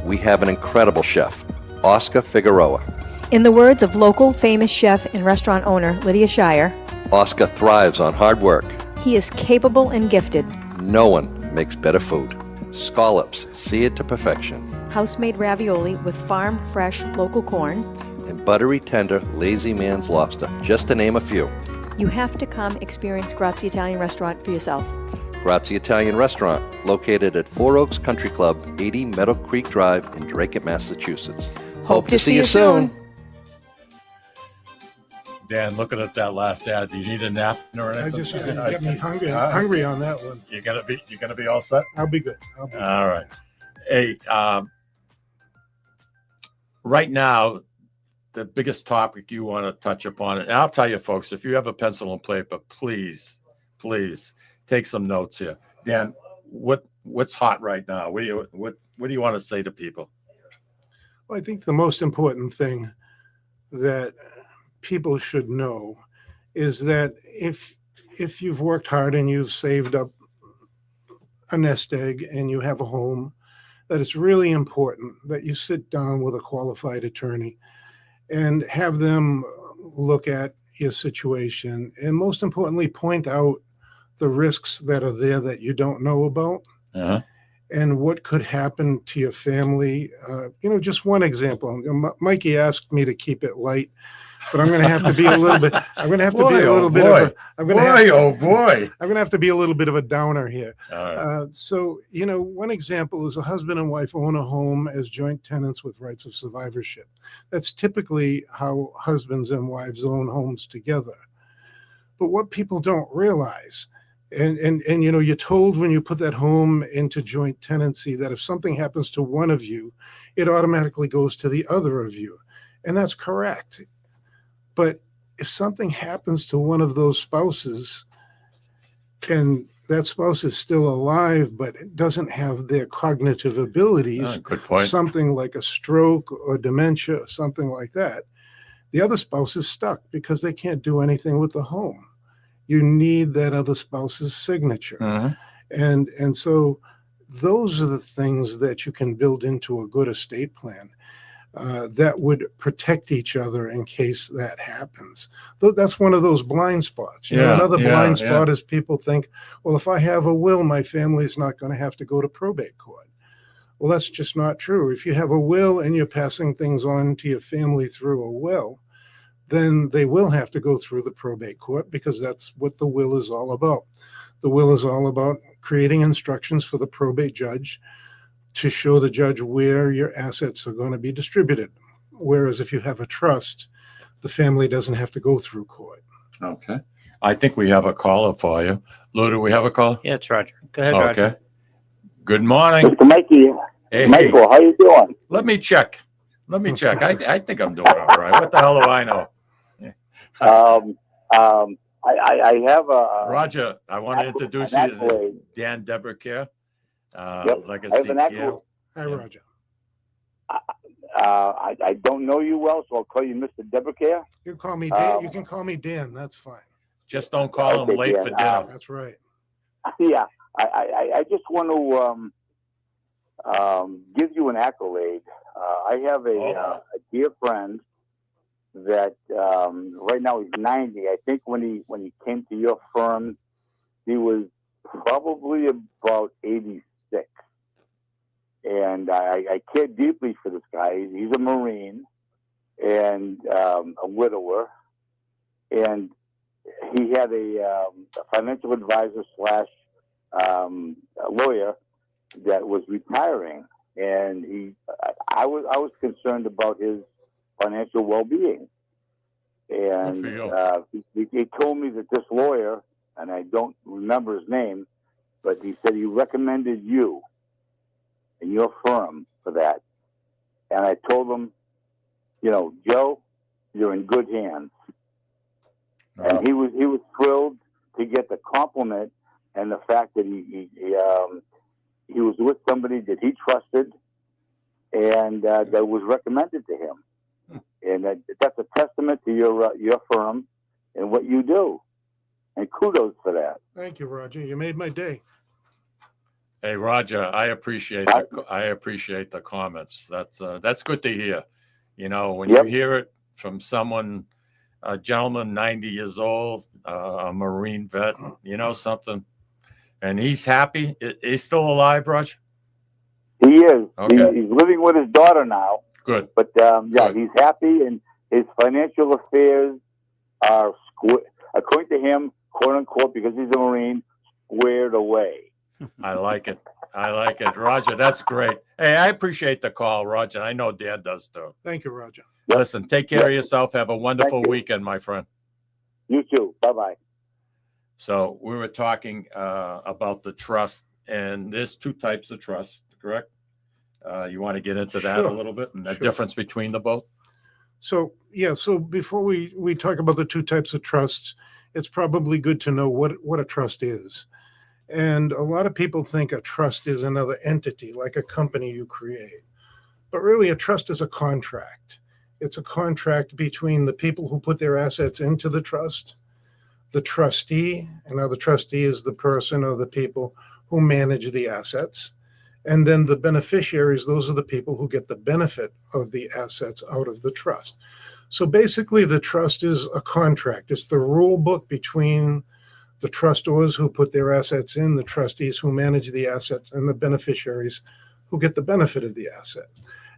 [SPEAKER 13] We have an incredible chef, Oscar Figueroa.
[SPEAKER 12] In the words of local famous chef and restaurant owner Lydia Shire,
[SPEAKER 13] Oscar thrives on hard work.
[SPEAKER 12] He is capable and gifted.
[SPEAKER 13] No one makes better food. Scallops, seared to perfection.
[SPEAKER 12] House-made ravioli with farm-fresh local corn.
[SPEAKER 13] And buttery, tender, lazy man's lobster, just to name a few.
[SPEAKER 12] You have to come experience Grazie Italian Restaurant for yourself.
[SPEAKER 13] Grazie Italian Restaurant, located at Four Oaks Country Club, 80 Meadow Creek Drive in Drake, Massachusetts. Hope to see you soon.
[SPEAKER 1] Dan, looking at that last ad, do you need a nap or anything?
[SPEAKER 3] I just got me hungry on that one.
[SPEAKER 1] You're gonna be all set?
[SPEAKER 3] I'll be good.
[SPEAKER 1] All right. Hey, right now, the biggest topic you want to touch upon, and I'll tell you, folks, if you have a pencil and paper, please take some notes here. Dan, what's hot right now? What do you want to say to people?
[SPEAKER 3] Well, I think the most important thing that people should know is that if you've worked hard and you've saved up a nest egg and you have a home, that it's really important that you sit down with a qualified attorney and have them look at your situation and, most importantly, point out the risks that are there that you don't know about.
[SPEAKER 1] Uh-huh.
[SPEAKER 3] And what could happen to your family. Just one example. Mikey asked me to keep it light, but I'm going to have to be a little bit. I'm going to have to be a little bit of a. I'm going to have to be a little bit of a downer here.
[SPEAKER 1] All right.
[SPEAKER 3] One example is a husband and wife own a home as joint tenants with rights of survivorship. That's typically how husbands and wives own homes together. But what people don't realize, and you're told when you put that home into joint tenancy that if something happens to one of you, it automatically goes to the other of you. And that's correct. But if something happens to one of those spouses and that spouse is still alive but doesn't have their cognitive abilities,
[SPEAKER 1] good point.
[SPEAKER 3] Something like a stroke or dementia or something like that, the other spouse is stuck because they can't do anything with the home. You need that other spouse's signature.
[SPEAKER 1] Uh-huh.
[SPEAKER 3] And so those are the things that you can build into a good estate plan. That would protect each other in case that happens. That's one of those blind spots. Another blind spot is people think, well, if I have a will, my family's not going to have to go to probate court. Well, that's just not true. If you have a will and you're passing things on to your family through a will, then they will have to go through the probate court because that's what the will is all about. The will is all about creating instructions for the probate judge to show the judge where your assets are going to be distributed. Whereas if you have a trust, the family doesn't have to go through court.
[SPEAKER 1] Okay. I think we have a caller for you. Lou, do we have a call?
[SPEAKER 2] Yeah, it's Roger. Go ahead, Roger.
[SPEAKER 1] Okay. Good morning.
[SPEAKER 14] Mr. Mikey.
[SPEAKER 1] Hey.
[SPEAKER 14] Michael, how you doing?
[SPEAKER 1] Let me check. I think I'm doing all right. What the hell do I know?
[SPEAKER 14] I have a
[SPEAKER 1] Roger, I want to introduce you to Dan Debruyckere, Legacy
[SPEAKER 14] I have an
[SPEAKER 1] Care.
[SPEAKER 14] accolade.
[SPEAKER 3] Hi, Roger.
[SPEAKER 14] I don't know you well, so I'll call you Mr. Debruyckere.
[SPEAKER 3] You call me Dan. You can call me Dan. That's fine.
[SPEAKER 1] Just don't call him late
[SPEAKER 14] Dan.
[SPEAKER 1] for dinner.
[SPEAKER 3] That's right.
[SPEAKER 14] Yeah, I just want to give you an accolade. I have a dear friend that right now he's 90. I think when he came to your firm, he was probably about 86. And I care deeply for this guy. He's a Marine and a widower. And he had a financial advisor / a lawyer that was retiring. And I was concerned about his financial well-being. And he told me that this lawyer, and I don't remember his name, but he said he recommended you and your firm for that. And I told him, Joe, you're in good hands. And he was thrilled to get the compliment and the fact that he was with somebody that he trusted and that was recommended to him. And that's a testament to your firm and what you do. And kudos for that.
[SPEAKER 3] Thank you, Roger. You made my day.
[SPEAKER 1] Hey, Roger, I appreciate the comments. That's good to hear. When you hear it from someone, a gentleman, 90 years old, a Marine vet, something, and he's happy. He's still alive, Roger?
[SPEAKER 14] He is.
[SPEAKER 1] Okay.
[SPEAKER 14] He's living with his daughter now.
[SPEAKER 1] Good.
[SPEAKER 14] But Good. He's happy, and his financial affairs are, according to him, quote unquote, because he's a Marine, squared away.
[SPEAKER 1] I like it. Roger, that's great. Hey, I appreciate the call, Roger. I know Dan does too.
[SPEAKER 3] Thank you, Roger.
[SPEAKER 1] Listen, take care of yourself. Have a wonderful weekend, my friend.
[SPEAKER 14] You too. Bye-bye.
[SPEAKER 1] So we were talking about the trust, and there's two types of trust, correct? You want to get into that a little bit and the difference between the both?
[SPEAKER 3] So before we talk about the two types of trusts, it's probably good to know what a trust is. And a lot of people think a trust is another entity, like a company you create. But really, a trust is a contract. It's a contract between the people who put their assets into the trust, the trustee, and now the trustee is the person or the people who manage the assets, and then the beneficiaries, those are the people who get the benefit of the assets out of the trust. So basically, the trust is a contract. It's the rule book between the trustors who put their assets in, the trustees who manage the assets, and the beneficiaries who get the benefit of the asset.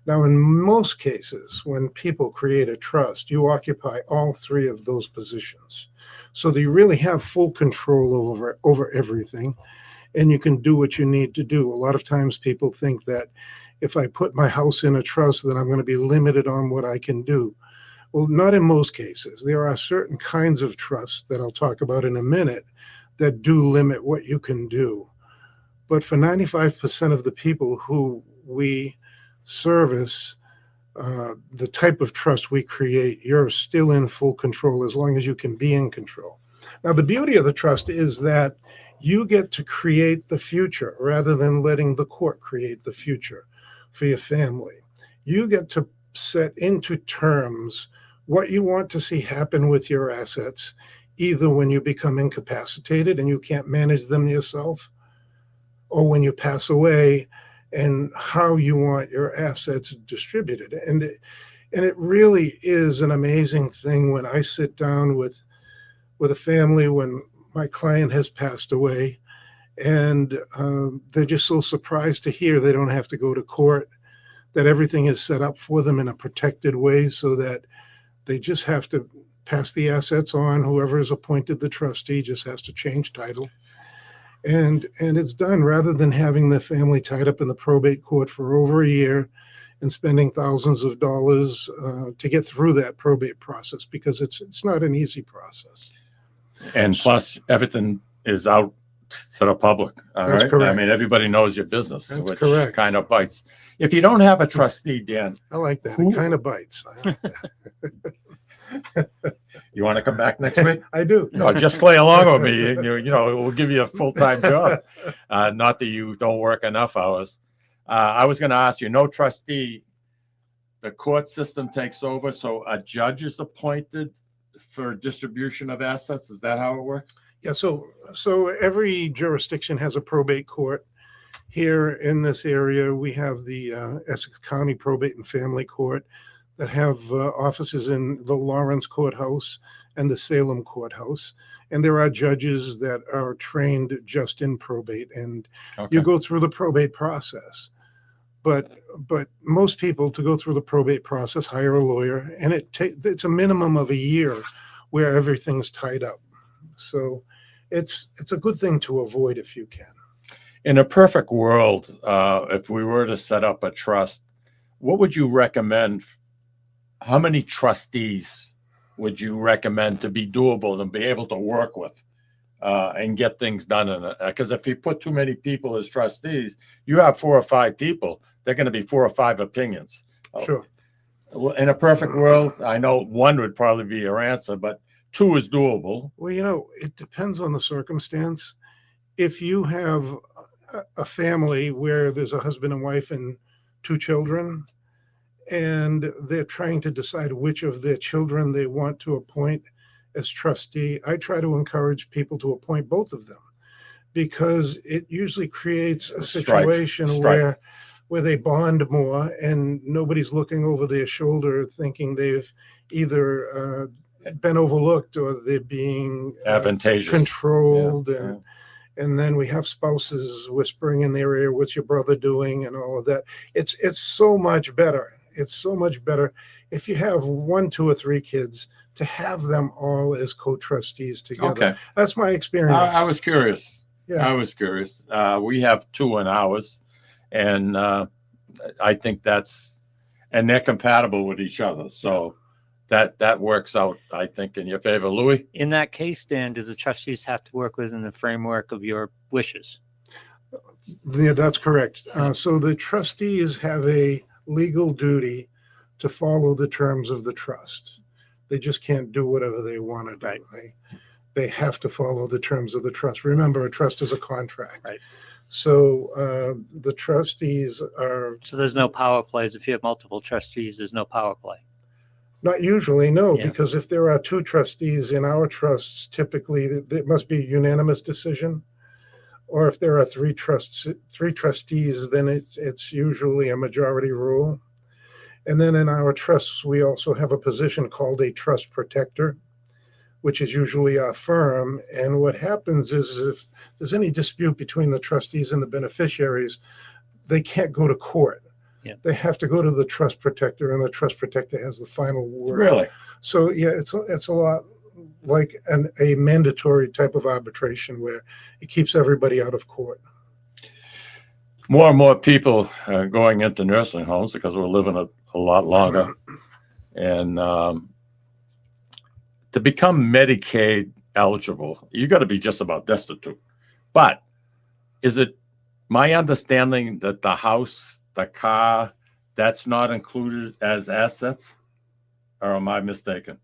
[SPEAKER 3] Now, in most cases, when people create a trust, you occupy all three of those positions. So that you really have full control over everything, and you can do what you need to do. A lot of times people think that if I put my house in a trust, then I'm going to be limited on what I can do. Well, not in most cases. There are certain kinds of trusts that I'll talk about in a minute that do limit what you can do. But for 95% of the people who we service, the type of trust we create, you're still in full control as long as you can be in control. Now, the beauty of the trust is that you get to create the future rather than letting the court create the future for your family. You get to set into terms what you want to see happen with your assets, either when you become incapacitated and you can't manage them yourself, or when you pass away, and how you want your assets distributed. And it really is an amazing thing when I sit down with a family when my client has passed away, and they're just so surprised to hear they don't have to go to court, that everything is set up for them in a protected way so that they just have to pass the assets on. Whoever is appointed the trustee just has to change title. And it's done rather than having the family tied up in the probate court for over a year and spending thousands of dollars to get through that probate process, because it's not an easy process.
[SPEAKER 1] And plus, everything is out to the public.
[SPEAKER 3] That's
[SPEAKER 1] right?
[SPEAKER 3] correct.
[SPEAKER 1] I mean, everybody knows your business,
[SPEAKER 3] That's
[SPEAKER 1] which
[SPEAKER 3] correct.
[SPEAKER 1] kind of bites. If you don't have a trustee, Dan,
[SPEAKER 3] I like that. It kind of bites. I like that.
[SPEAKER 1] You want to come back next week?
[SPEAKER 3] I do.
[SPEAKER 1] No, just play along with me. We'll give you a full-time job. Not that you don't work enough hours. I was going to ask you, no trustee, the court system takes over, so a judge is appointed for distribution of assets. Is that how it works?
[SPEAKER 3] Yeah, so every jurisdiction has a probate court. Here in this area, we have the Essex County Probate and Family Court that have offices in the Lawrence Courthouse and the Salem Courthouse. And there are judges that are trained just in probate, and you go through the probate process. But most people, to go through the probate process, hire a lawyer, and it's a minimum of a year where everything's tied up. So it's a good thing to avoid if you can.
[SPEAKER 1] In a perfect world, if we were to set up a trust, what would you recommend? How many trustees would you recommend to be doable and be able to work with and get things done in it? Because if you put too many people as trustees, you have 4 or 5 people, they're going to be 4 or 5 opinions.
[SPEAKER 3] Sure.
[SPEAKER 1] In a perfect world, I know 1 would probably be your answer, but 2 is doable.
[SPEAKER 3] Well, it depends on the circumstance. If you have a family where there's a husband and wife and 2 children, and they're trying to decide which of their children they want to appoint as trustee, I try to encourage people to appoint both of them, because it usually creates a situation
[SPEAKER 1] Strife.
[SPEAKER 3] where they bond more and nobody's looking over their shoulder thinking they've either been overlooked or they're being
[SPEAKER 1] advantageous,
[SPEAKER 3] controlled. And then we have spouses whispering in their ear, "What's your brother doing?" and all of that. It's so much better. It's so much better if you have 1, 2, or 3 kids to have them all as co-trustees together.
[SPEAKER 1] Okay.
[SPEAKER 3] That's my experience.
[SPEAKER 1] I was curious.
[SPEAKER 3] Yeah.
[SPEAKER 1] I was curious. We have 2 in ours, and I think and they're compatible with each other. So that works out, I think, in your favor. Louis?
[SPEAKER 2] In that case, Dan, do the trustees have to work within the framework of your wishes?
[SPEAKER 3] Yeah, that's correct. So the trustees have a legal duty to follow the terms of the trust. They just can't do whatever they want to do.
[SPEAKER 2] Right.
[SPEAKER 3] They have to follow the terms of the trust. Remember, a trust is a contract.
[SPEAKER 2] Right.
[SPEAKER 3] So the trustees are...
[SPEAKER 2] So there's no power plays. If you have multiple trustees, there's no power play.
[SPEAKER 3] Not usually, no,
[SPEAKER 2] Yeah.
[SPEAKER 3] because if there are 2 trustees in our trusts, typically it must be a unanimous decision. Or if there are 3 trustees, then it's usually a majority rule. And then in our trusts, we also have a position called a trust protector, which is usually our firm. And what happens is if there's any dispute between the trustees and the beneficiaries, they can't go to court.
[SPEAKER 2] Yeah.
[SPEAKER 3] They have to go to the trust protector, and the trust protector has the final word.
[SPEAKER 1] Really?
[SPEAKER 3] So yeah, it's a lot like a mandatory type of arbitration where it keeps everybody out of court.
[SPEAKER 1] More and more people are going into nursing homes because we're living a lot longer. And to become Medicaid eligible, you got to be just about destitute. But is it my understanding that the house, the car, that's not included as assets? Or am I mistaken?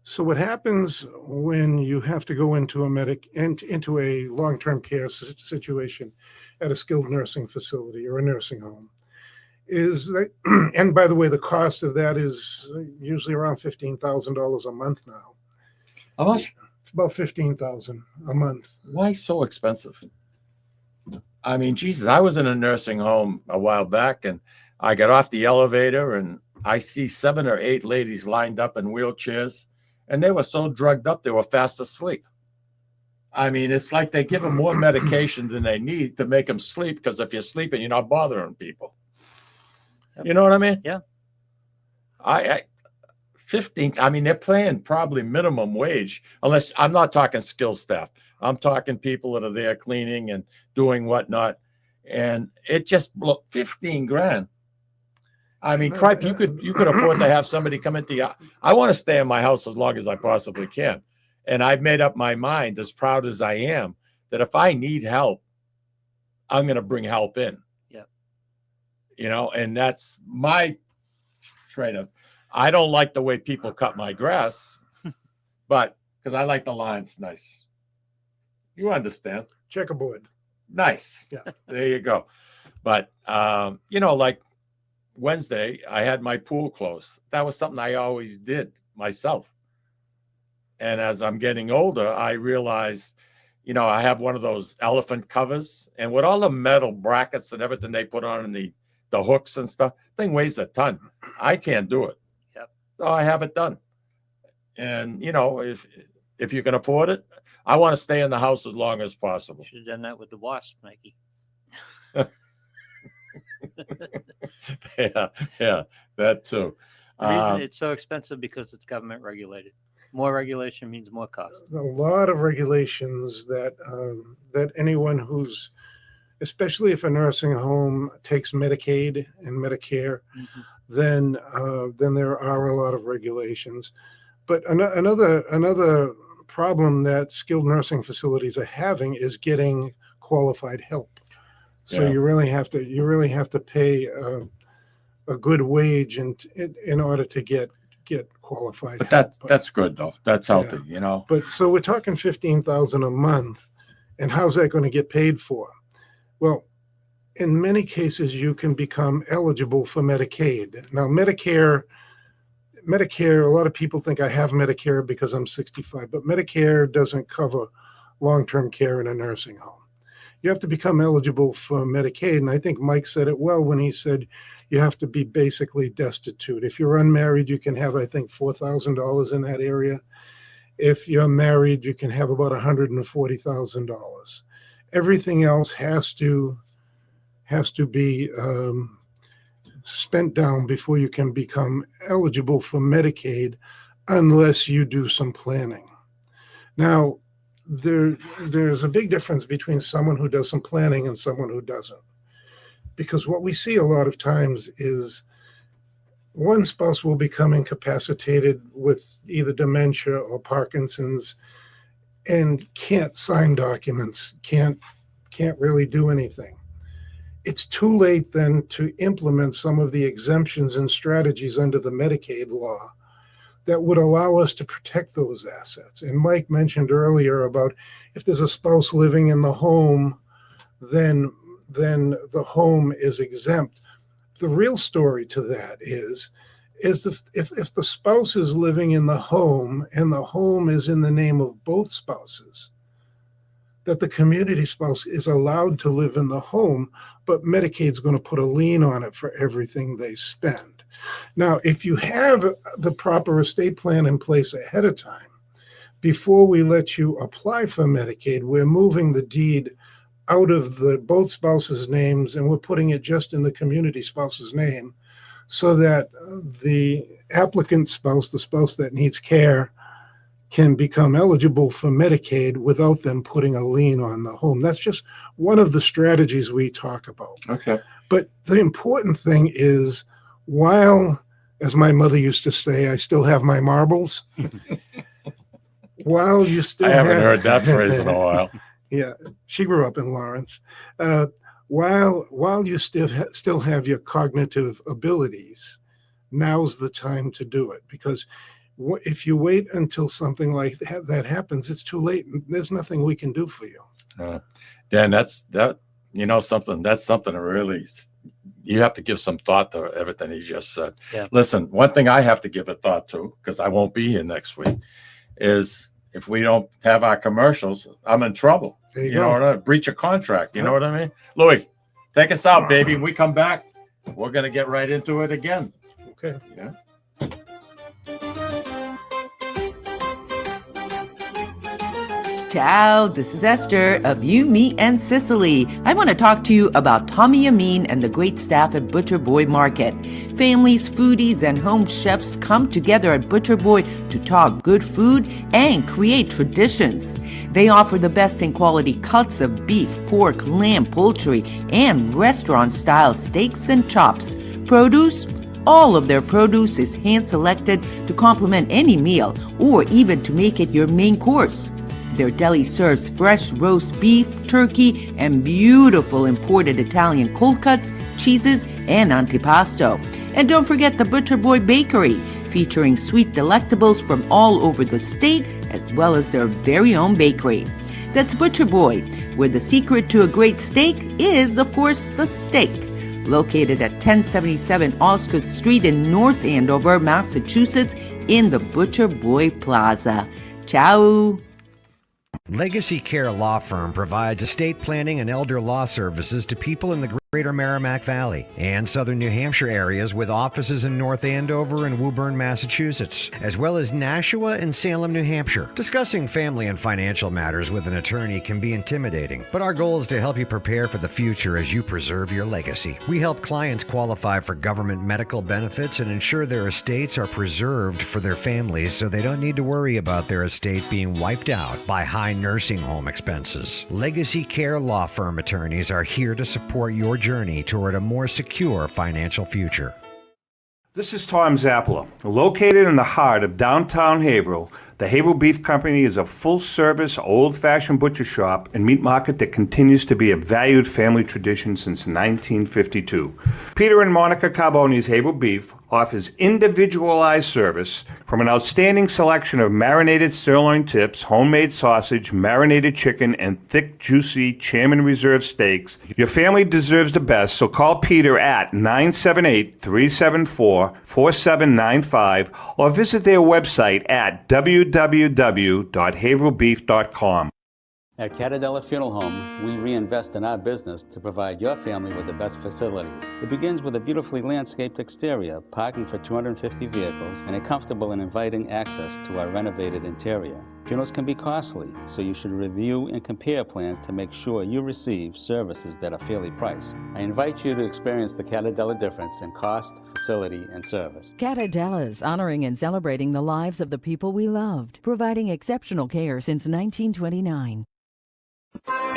[SPEAKER 3] So what happens when you have to go into into a long-term care situation at a skilled nursing facility or a nursing home is that, and by the way, the cost of that is usually around $15,000 a month now.
[SPEAKER 1] How much?
[SPEAKER 3] It's about $15,000 a month.
[SPEAKER 1] Why so expensive? I mean, Jesus, I was in a nursing home a while back, and I got off the elevator, and I see 7 or 8 ladies lined up in wheelchairs, and they were so drugged up, they were fast asleep. I mean, it's like they give them more medication than they need to make them sleep, because if you're sleeping, you're not bothering people. You know what I mean?
[SPEAKER 2] Yeah.
[SPEAKER 1] I 15, I mean, they're paying probably minimum wage, unless I'm not talking skilled staff. I'm talking people that are there cleaning and doing whatnot. And it just blew 15 grand. I mean, cripe, you could afford to have somebody come into your, I want to stay in my house as long as I possibly can. And I've made up my mind, as proud as I am, that if I need help, I'm going to bring help in.
[SPEAKER 2] Yeah.
[SPEAKER 1] You know, and that's my trade of, I don't like the way people cut my grass, but because I like the lines nice. You understand.
[SPEAKER 3] Checkerboard.
[SPEAKER 1] Nice.
[SPEAKER 3] Yeah.
[SPEAKER 1] There you go. But, like Wednesday, I had my pool closed. That was something I always did myself. And as I'm getting older, I realized, I have one of those elephant covers. And with all the metal brackets and everything they put on and the hooks and stuff, thing weighs a ton. I can't do it.
[SPEAKER 2] Yep.
[SPEAKER 1] So I have it done. And, if you can afford it, I want to stay in the house as long as possible.
[SPEAKER 2] Should have done that with the wasp, Mikey.
[SPEAKER 1] Yeah, that too.
[SPEAKER 2] The reason it's so expensive because it's government regulated. More regulation means more cost.
[SPEAKER 3] A lot of regulations that anyone who's, especially if a nursing home takes Medicaid and Medicare, then there are a lot of regulations. But another problem that skilled nursing facilities are having is getting qualified help. So
[SPEAKER 1] Yeah.
[SPEAKER 3] you really have to pay a good wage in order to get qualified
[SPEAKER 1] But
[SPEAKER 3] help.
[SPEAKER 1] that's good though. That's healthy,
[SPEAKER 3] But so we're talking $15,000 a month, and how's that going to get paid for? Well, in many cases, you can become eligible for Medicaid. Now, Medicare, a lot of people think I have Medicare because I'm 65, but Medicare doesn't cover long-term care in a nursing home. You have to become eligible for Medicaid, and I think Mike said it well when he said you have to be basically destitute. If you're unmarried, you can have, I think, $4,000 in that area. If you're married, you can have about $140,000. Everything else has to be spent down before you can become eligible for Medicaid, unless you do some planning. Now, there's a big difference between someone who does some planning and someone who doesn't. Because what we see a lot of times is one spouse will become incapacitated with either dementia or Parkinson's and can't sign documents, can't really do anything. It's too late then to implement some of the exemptions and strategies under the Medicaid law that would allow us to protect those assets. And Mike mentioned earlier about if there's a spouse living in the home, then the home is exempt. The real story to that is if the spouse is living in the home and the home is in the name of both spouses, that the community spouse is allowed to live in the home, but Medicaid's going to put a lien on it for everything they spend. Now, if you have the proper estate plan in place ahead of time, before we let you apply for Medicaid, we're moving the deed out of both spouses' names, and we're putting it just in the community spouse's name, so that the applicant spouse, the spouse that needs care, can become eligible for Medicaid without them putting a lien on the home. That's just one of the strategies we talk about.
[SPEAKER 1] Okay.
[SPEAKER 3] But the important thing is, while, as my mother used to say, I still have my marbles, while you still
[SPEAKER 1] I haven't heard that phrase in a while.
[SPEAKER 3] Yeah, she grew up in Lawrence. While you still have your cognitive abilities, now's the time to do it. Because if you wait until something like that happens, it's too late. There's nothing we can do for you.
[SPEAKER 1] Dan, that's something that really, you have to give some thought to everything he just said.
[SPEAKER 2] Yeah.
[SPEAKER 1] Listen, one thing I have to give a thought to, because I won't be here next week, is if we don't have our commercials, I'm in trouble.
[SPEAKER 3] There you
[SPEAKER 1] know
[SPEAKER 3] go.
[SPEAKER 1] what I mean? Breach of contract. You know what I mean? Louis, take us out, baby. When we come back, we're going to get right into it again.
[SPEAKER 3] Okay.
[SPEAKER 1] Yeah.
[SPEAKER 4] Ciao, this is Esther of You, Me, and Sicily. I want to talk to you about Tommy Amin and the great staff at Butcher Boy Market. Families, foodies, and home chefs come together at Butcher Boy to talk good food and create traditions. They offer the best in quality cuts of beef, pork, lamb, poultry, and restaurant-style steaks and chops. Produce? All of their produce is hand-selected to complement any meal or even to make it your main course. Their deli serves fresh roast beef, turkey, and beautiful imported Italian cold cuts, cheeses, and antipasto. And don't forget the Butcher Boy Bakery, featuring sweet delectables from all over the state, as well as their very own bakery. That's Butcher Boy, where the secret to a great steak is, of course, the steak. Located at 1077 Osgood Street in North Andover, Massachusetts, in the Butcher Boy Plaza. Ciao!
[SPEAKER 5] Legacy Care Law Firm provides estate planning and elder law services to people in the Greater Merrimack Valley and southern New Hampshire areas, with offices in North Andover and Woburn, Massachusetts, as well as Nashua and Salem, New Hampshire. Discussing family and financial matters with an attorney can be intimidating, but our goal is to help you prepare for the future as you preserve your legacy. We help clients qualify for government medical benefits and ensure their estates are preserved for their families so they don't need to worry about their estate being wiped out by high nursing home expenses. Legacy Care Law Firm attorneys are here to support your journey toward a more secure financial future.
[SPEAKER 6] This is Tom Zappala. Located in the heart of downtown Haverhill, the Haverhill Beef Company is a full-service, old-fashioned butcher shop and meat market that continues to be a valued family tradition since 1952. Peter and Monica Carboni's Haverhill Beef offers individualized service from an outstanding selection of marinated sirloin tips, homemade sausage, marinated chicken, and thick, juicy Chairman Reserve steaks. Your family deserves the best, so call Peter at 978-374-4795 or visit their website at www.haverhillbeef.com.
[SPEAKER 7] At Catadella Funeral Home, we reinvest in our business to provide your family with the best facilities. It begins with a beautifully landscaped exterior, parking for 250 vehicles, and a comfortable and inviting access to our renovated interior. Funerals can be costly, so you should review and compare plans to make sure you receive services that are fairly priced. I invite you to experience the Catadella difference in cost, facility, and service.
[SPEAKER 8] Catadella's, honoring and celebrating the lives of the people we loved, providing exceptional care since 1929.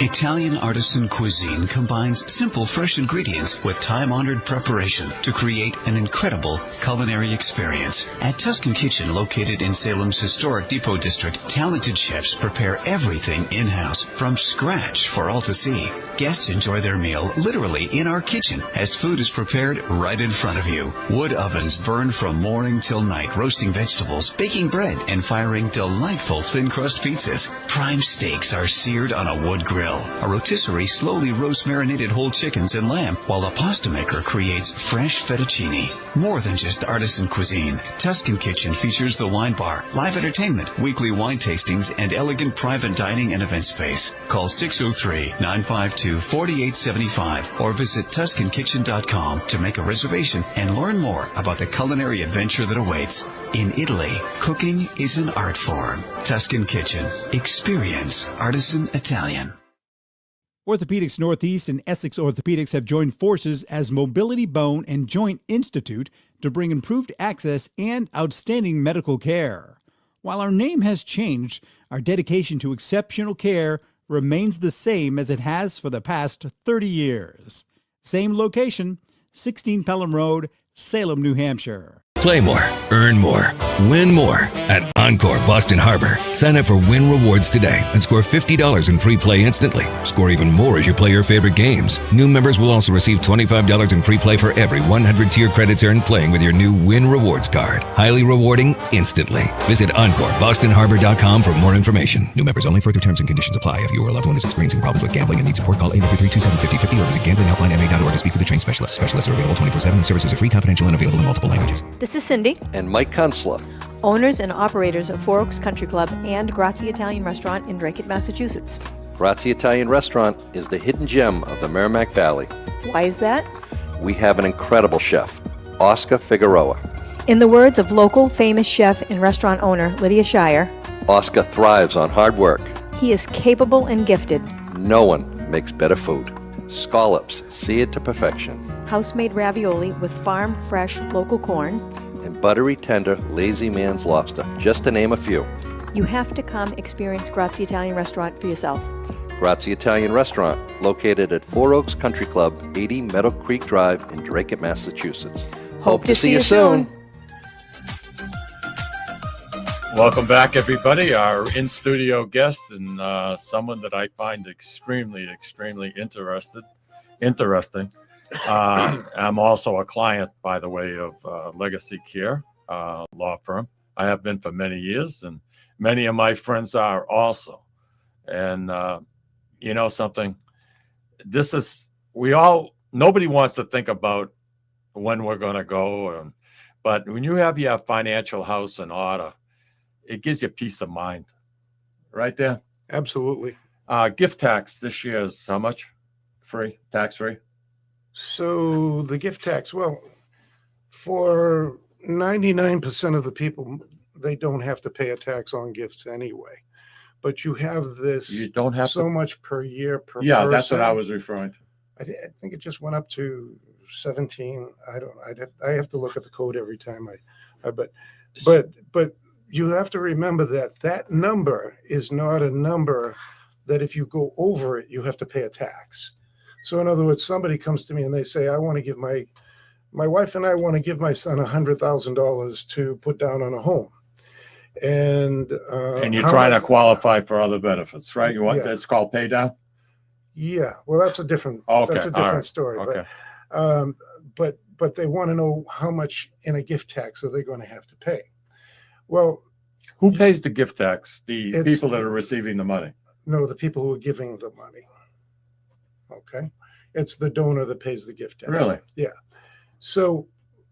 [SPEAKER 9] Italian artisan cuisine combines simple, fresh ingredients with time-honored preparation to create an incredible culinary experience. At Tuscan Kitchen, located in Salem's historic Depot District, talented chefs prepare everything in-house from scratch for all to see. Guests enjoy their meal literally in our kitchen as food is prepared right in front of you. Wood ovens burn from morning till night, roasting vegetables, baking bread, and firing delightful thin-crust pizzas. Prime steaks are seared on a wood grill. A rotisserie slowly roasts marinated whole chickens and lamb, while a pasta maker creates fresh fettuccine. More than just artisan cuisine, Tuscan Kitchen features the wine bar, live entertainment, weekly wine tastings, and elegant private dining and event space. Call 603-952-4875 or visit TuscanKitchen.com to make a reservation and learn more about the culinary adventure that awaits. In Italy, cooking is an art form. Tuscan Kitchen. Experience artisan Italian.
[SPEAKER 10] Orthopedics Northeast and Essex Orthopedics have joined forces as Mobility Bone and Joint Institute to bring improved access and outstanding medical care. While our name has changed, our dedication to exceptional care remains the same as it has for the past 30 years. Same location, 16 Pelham Road, Salem, New Hampshire.
[SPEAKER 11] Play more, earn more, win more at Encore Boston Harbor. Sign up for Win Rewards today and score $50 in free play instantly. Score even more as you play your favorite games. New members will also receive $25 in free play for every 100 tier credits earned playing with your new Win Rewards card. Highly rewarding instantly. Visit EncoreBostonHarbor.com for more information. New members only. Further terms and conditions apply. If you or a loved one is experiencing problems with gambling and needs support, call 833-277-5050 or visit gamblinghelplinema.org to speak with a trained specialist. Specialists are available 24/7 and services are free, confidential, and available in multiple languages.
[SPEAKER 12] This is Cindy.
[SPEAKER 13] And Mike Kunstler.
[SPEAKER 12] Owners and operators of Four Oaks Country Club and Grazie Italian Restaurant in Drake, Massachusetts.
[SPEAKER 13] Grazie Italian Restaurant is the hidden gem of the Merrimack Valley.
[SPEAKER 12] Why is that?
[SPEAKER 13] We have an incredible chef, Oscar Figueroa.
[SPEAKER 12] In the words of local famous chef and restaurant owner Lydia Shire,
[SPEAKER 13] Oscar thrives on hard work.
[SPEAKER 12] he is capable and gifted.
[SPEAKER 13] No one makes better food. Scallops, seared to perfection.
[SPEAKER 12] House-made ravioli with farm-fresh local corn.
[SPEAKER 13] And buttery, tender, lazy man's lobster, just to name a few.
[SPEAKER 12] You have to come experience Grazie Italian Restaurant for yourself.
[SPEAKER 13] Grazie Italian Restaurant, located at Four Oaks Country Club, 80 Meadow Creek Drive in Drake, Massachusetts. Hope to see you soon.
[SPEAKER 1] Welcome back, everybody. Our in-studio guest and someone that I find extremely interesting. I'm also a client, by the way, of Legacy Care. law firm. I have been for many years, and many of my friends are also. And you know something, nobody wants to think about when we're going to go. But when you have your financial house in order, it gives you peace of mind. Right there?
[SPEAKER 3] Absolutely.
[SPEAKER 1] Gift tax this year is how much? Free? Tax-free?
[SPEAKER 3] So the gift tax, well, for 99% of the people, they don't have to pay a tax on gifts anyway. But you have this
[SPEAKER 1] You don't have
[SPEAKER 3] so
[SPEAKER 1] to.
[SPEAKER 3] much per year per
[SPEAKER 1] Yeah,
[SPEAKER 3] person.
[SPEAKER 1] that's what I was referring to.
[SPEAKER 3] I think it just went up to 17. I have to look at the code every time but you have to remember that number is not a number that if you go over it, you have to pay a tax. So in other words, somebody comes to me and they say, I want to give my wife and I want to give my son $100,000 to put down on a home. And
[SPEAKER 1] you're trying to qualify for other benefits, right? You want
[SPEAKER 3] Yeah.
[SPEAKER 1] that's called pay down?
[SPEAKER 3] Yeah, well, that's a different
[SPEAKER 1] Okay, all right.
[SPEAKER 3] story.
[SPEAKER 1] Okay.
[SPEAKER 3] But they want to know how much in a gift tax are they going to have to pay. Well,
[SPEAKER 1] Who pays the gift tax? The
[SPEAKER 3] It's-
[SPEAKER 1] people that are receiving the money.
[SPEAKER 3] no, the people who are giving the money. Okay, it's the donor that pays the gift tax.
[SPEAKER 1] Really?
[SPEAKER 3] Yeah. So,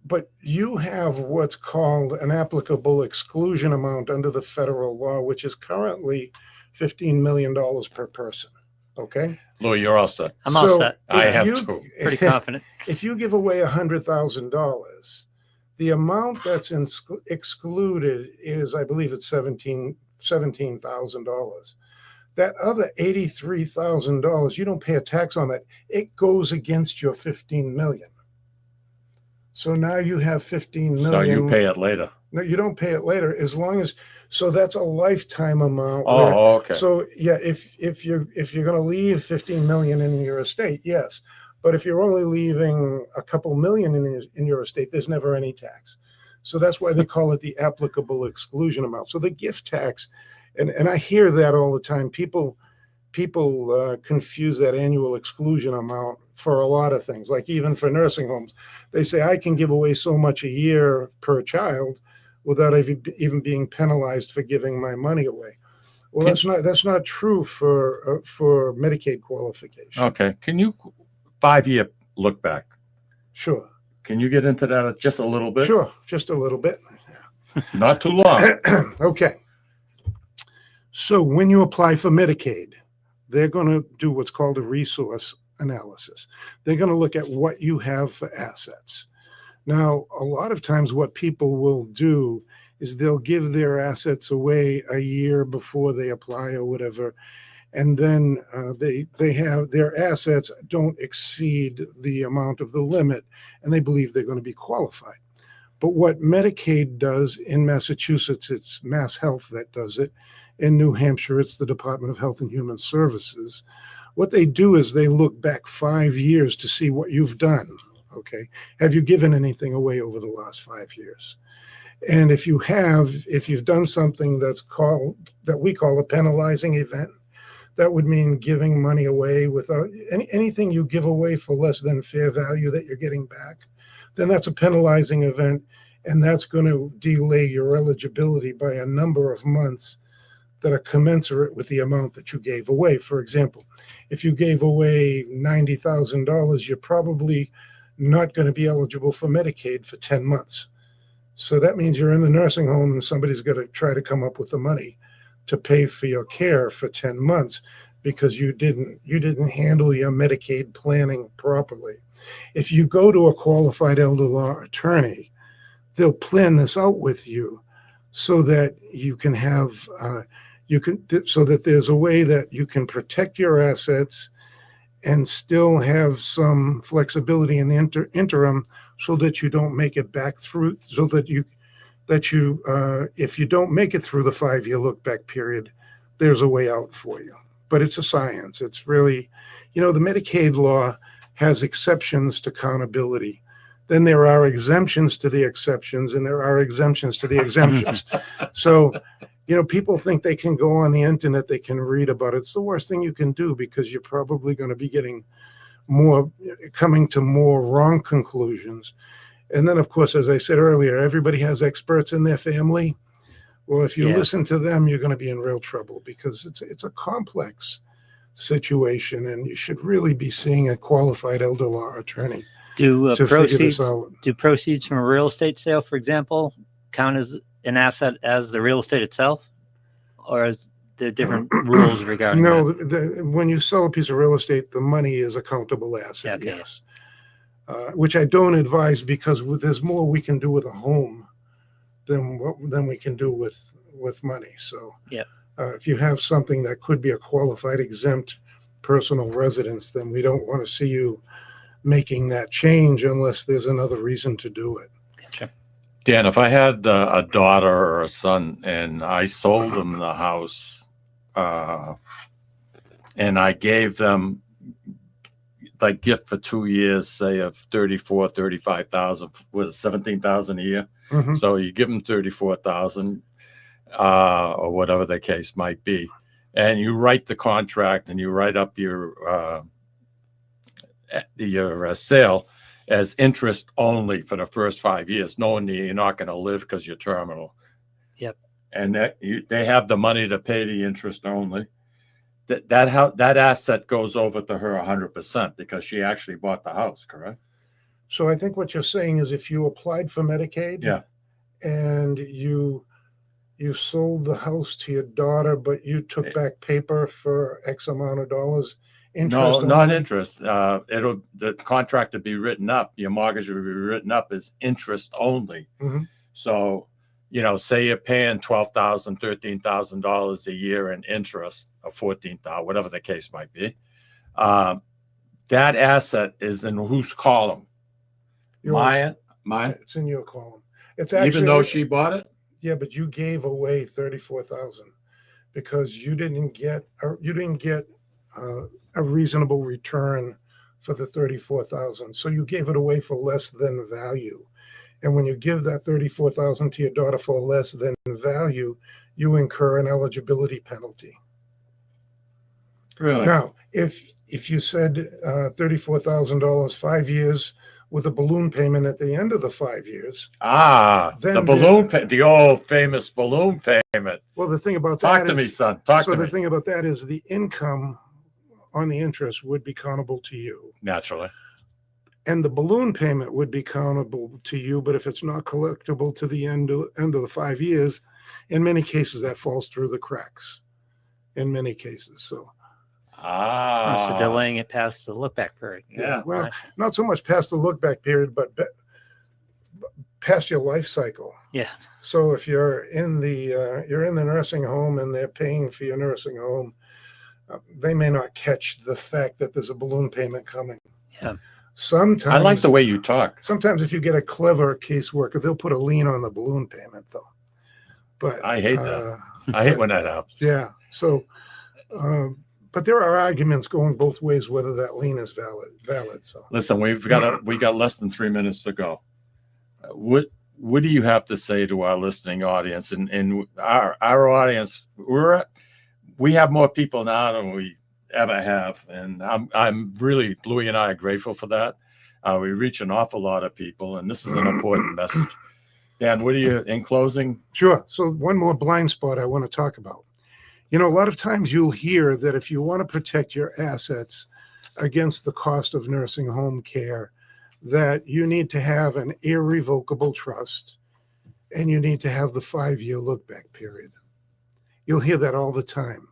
[SPEAKER 3] but you have what's called an applicable exclusion amount under the federal law, which is currently $15 million per person. Okay.
[SPEAKER 1] Louis, you're all set.
[SPEAKER 2] I'm all set.
[SPEAKER 1] I
[SPEAKER 3] if
[SPEAKER 1] have
[SPEAKER 3] you-
[SPEAKER 1] two.
[SPEAKER 2] Pretty confident.
[SPEAKER 3] If you give away $100,000, the amount that's excluded is, I believe it's $17,000. That other $83,000, you don't pay a tax on that. It goes against your $15 million. So now you have $15 million.
[SPEAKER 1] So you pay it later.
[SPEAKER 3] No, you don't pay it later as long as, so that's a lifetime amount.
[SPEAKER 1] Oh, okay.
[SPEAKER 3] So yeah, if you're going to leave 15 million in your estate, yes. But if you're only leaving a couple million in your estate, there's never any tax. So that's why they call it the applicable exclusion amount. So the gift tax, and I hear that all the time. People confuse that annual exclusion amount for a lot of things, like even for nursing homes. They say I can give away so much a year per child without even being penalized for giving my money away. Well, that's not true for Medicaid qualification.
[SPEAKER 1] Okay. Can you 5-year look back?
[SPEAKER 3] Sure.
[SPEAKER 1] Can you get into that just a little bit?
[SPEAKER 3] Sure, just a little bit.
[SPEAKER 1] Not too long.
[SPEAKER 3] Okay. So when you apply for Medicaid, they're going to do what's called a resource analysis. They're going to look at what you have for assets. Now, a lot of times what people will do is they'll give their assets away a year before they apply or whatever. And then they have their assets don't exceed the amount of the limit, and they believe they're going to be qualified. But what Medicaid does in Massachusetts, it's Mass Health that does it. In New Hampshire, it's the Department of Health and Human Services. What they do is they look back 5 years to see what you've done. Okay. Have you given anything away over the last 5 years? And if you've done something that we call a penalizing event, that would mean giving money away without anything you give away for less than fair value that you're getting back, then that's a penalizing event, and that's going to delay your eligibility by a number of months that are commensurate with the amount that you gave away. For example, if you gave away $90,000, you're probably not going to be eligible for Medicaid for 10 months. So that means you're in the nursing home and somebody's got to try to come up with the money to pay for your care for 10 months because you didn't handle your Medicaid planning properly. If you go to a qualified elder law attorney, they'll plan this out with you so that you can have so that there's a way that you can protect your assets and still have some flexibility in the interim so that you don't make it back through, so that if you don't make it through the 5-year look back period, there's a way out for you. But it's a science. It's really, the Medicaid law has exceptions to countability. Then there are exemptions to the exceptions, and there are exemptions to the exemptions. So, people think they can go on the internet, they can read about it. It's the worst thing you can do because you're probably going to be coming to more wrong conclusions. And then, of course, as I said earlier, everybody has experts in their family. Well, if you listen to them, you're going to be in real trouble because it's a complex situation, and you should really be seeing a qualified elder law attorney
[SPEAKER 2] Do
[SPEAKER 3] to figure this
[SPEAKER 2] proceeds
[SPEAKER 3] out.
[SPEAKER 2] do proceeds from a real estate sale, for example, count as an asset as the real estate itself, or is there different rules regarding that?
[SPEAKER 3] No, when you sell a piece of real estate, the money is a countable asset.
[SPEAKER 2] Okay.
[SPEAKER 3] Yes, which I don't advise because there's more we can do with a home than we can do with money. So
[SPEAKER 2] Yeah.
[SPEAKER 3] If you have something that could be a qualified exempt personal residence, then we don't want to see you making that change unless there's another reason to do it.
[SPEAKER 2] Gotcha.
[SPEAKER 1] Dan, if I had a daughter or a son and I sold them the house, and I gave them like gift for 2 years, say of 35,000 with 17,000 a year.
[SPEAKER 3] Mhm.
[SPEAKER 1] So you give them 34,000, or whatever the case might be, and you write the contract and you write up your sale as interest only for the first 5 years, knowing that you're not going to live because you're terminal.
[SPEAKER 2] Yep.
[SPEAKER 1] And they have the money to pay the interest only. That asset goes over to her 100% because she actually bought the house, correct?
[SPEAKER 3] So I think what you're saying is if you applied for Medicaid,
[SPEAKER 1] Yeah.
[SPEAKER 3] and you sold the house to your daughter, but you took back paper for X amount of dollars, interest?
[SPEAKER 1] No, not
[SPEAKER 3] only?
[SPEAKER 1] interest. The contract to be written up, your mortgage will be written up as interest only.
[SPEAKER 3] Mhm.
[SPEAKER 1] So, say you're paying $12,000, $13,000 a year in interest, or $14,000, whatever the case might be. That asset is in whose column?
[SPEAKER 3] Yours.
[SPEAKER 1] Mine.
[SPEAKER 3] It's in your column. It's actually,
[SPEAKER 1] Even though she bought it?
[SPEAKER 3] yeah, but you gave away 34,000 because you didn't get a reasonable return for the 34,000. So you gave it away for less than value. And when you give that 34,000 to your daughter for less than value, you incur an eligibility penalty.
[SPEAKER 1] Really?
[SPEAKER 3] Now, if you said $34,000 5 years with a balloon payment at the end of the 5 years.
[SPEAKER 1] The balloon the old famous balloon payment.
[SPEAKER 3] Well, the thing about
[SPEAKER 1] Talk
[SPEAKER 3] that
[SPEAKER 1] to
[SPEAKER 3] is,
[SPEAKER 1] me, son. Talk to
[SPEAKER 3] the
[SPEAKER 1] me.
[SPEAKER 3] thing about that is the income on the interest would be countable to you.
[SPEAKER 1] Naturally.
[SPEAKER 3] And the balloon payment would be countable to you, but if it's not collectible to the end of the 5 years, in many cases that falls through the cracks. In many cases, so.
[SPEAKER 2] So delaying it past the look back period.
[SPEAKER 1] Yeah.
[SPEAKER 3] Well, not so much past the look back period, but past your life cycle.
[SPEAKER 2] Yeah.
[SPEAKER 3] So if you're in the nursing home and they're paying for your nursing home, they may not catch the fact that there's a balloon payment coming.
[SPEAKER 2] Yeah.
[SPEAKER 3] Sometimes
[SPEAKER 1] I like the way you talk.
[SPEAKER 3] Sometimes if you get a clever caseworker, they'll put a lien on the balloon payment, though. But
[SPEAKER 1] I hate that. I hate when that happens.
[SPEAKER 3] Yeah. So, but there are arguments going both ways whether that lien is valid. So
[SPEAKER 1] Listen, we got less than 3 minutes to go. What do you have to say to our listening audience? And our audience, we have more people now than we ever have, and I'm really, Louis and I are grateful for that. We reach an awful lot of people, and this is an important message. Dan, what do you, in closing?
[SPEAKER 3] Sure. So one more blind spot I want to talk about. A lot of times you'll hear that if you want to protect your assets against the cost of nursing home care, that you need to have an irrevocable trust and you need to have the 5-year look back period. You'll hear that all the time,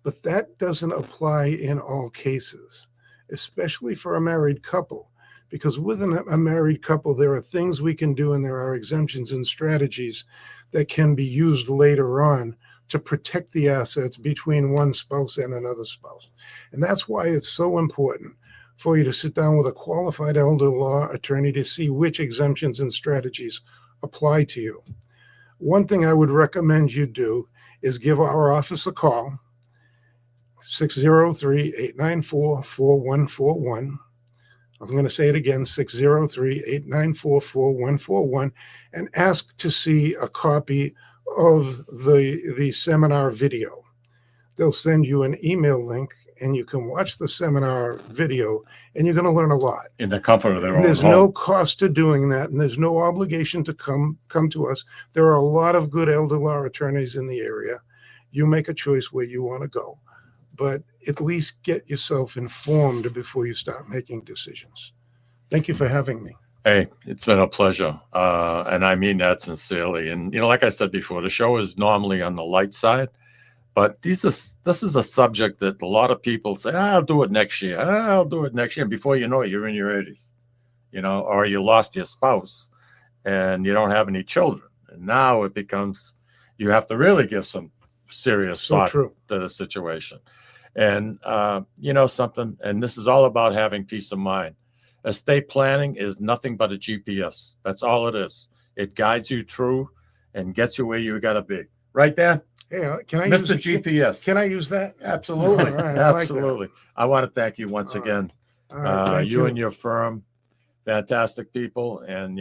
[SPEAKER 3] but that doesn't apply in all cases, especially for a married couple, because within a married couple, there are things we can do and there are exemptions and strategies that can be used later on to protect the assets between one spouse and another spouse. And that's why it's so important for you to sit down with a qualified elder law attorney to see which exemptions and strategies apply to you. One thing I would recommend you do is give our office a call, 603-894-4141. I'm going to say it again, 603-894-4141, and ask to see a copy of the seminar video. They'll send you an email link and you can watch the seminar video, and you're going to learn a lot.
[SPEAKER 1] In the comfort of their
[SPEAKER 3] And
[SPEAKER 1] own
[SPEAKER 3] there's
[SPEAKER 1] home.
[SPEAKER 3] no cost to doing that, and there's no obligation to come to us. There are a lot of good elder law attorneys in the area. You make a choice where you want to go, but at least get yourself informed before you start making decisions. Thank you for having me.
[SPEAKER 1] Hey, it's been a pleasure. And I mean that sincerely. And, like I said before, the show is normally on the light side, but this is a subject that a lot of people say, I'll do it next year. I'll do it next year. And before you know it, you're in your 80s, or you lost your spouse and you don't have any children. And now it becomes, you have to really give some serious thought to the situation. And, something, and this is all about having peace of mind. Estate planning is nothing but a GPS. That's all it is. It guides you through and gets you where you got to be. Right, Dan?
[SPEAKER 3] Yeah, can I
[SPEAKER 1] Mr.
[SPEAKER 3] use
[SPEAKER 1] GPS.
[SPEAKER 3] Can I use that?
[SPEAKER 1] Absolutely.
[SPEAKER 3] All right, I like that.
[SPEAKER 1] Absolutely. I want to thank you once again.
[SPEAKER 3] All right, thank
[SPEAKER 1] you and your firm, fantastic people, and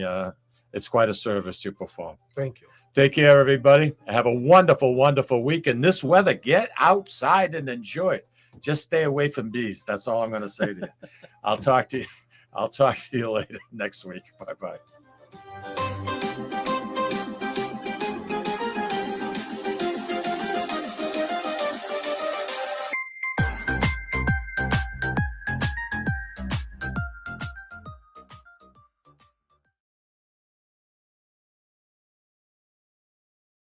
[SPEAKER 1] it's quite a service you perform.
[SPEAKER 3] Thank you.
[SPEAKER 1] Take care, everybody. Have a wonderful, wonderful week. In this weather, get outside and enjoy it. Just stay away from bees. That's all I'm going to say to you. I'll talk to you later next week. Bye-bye.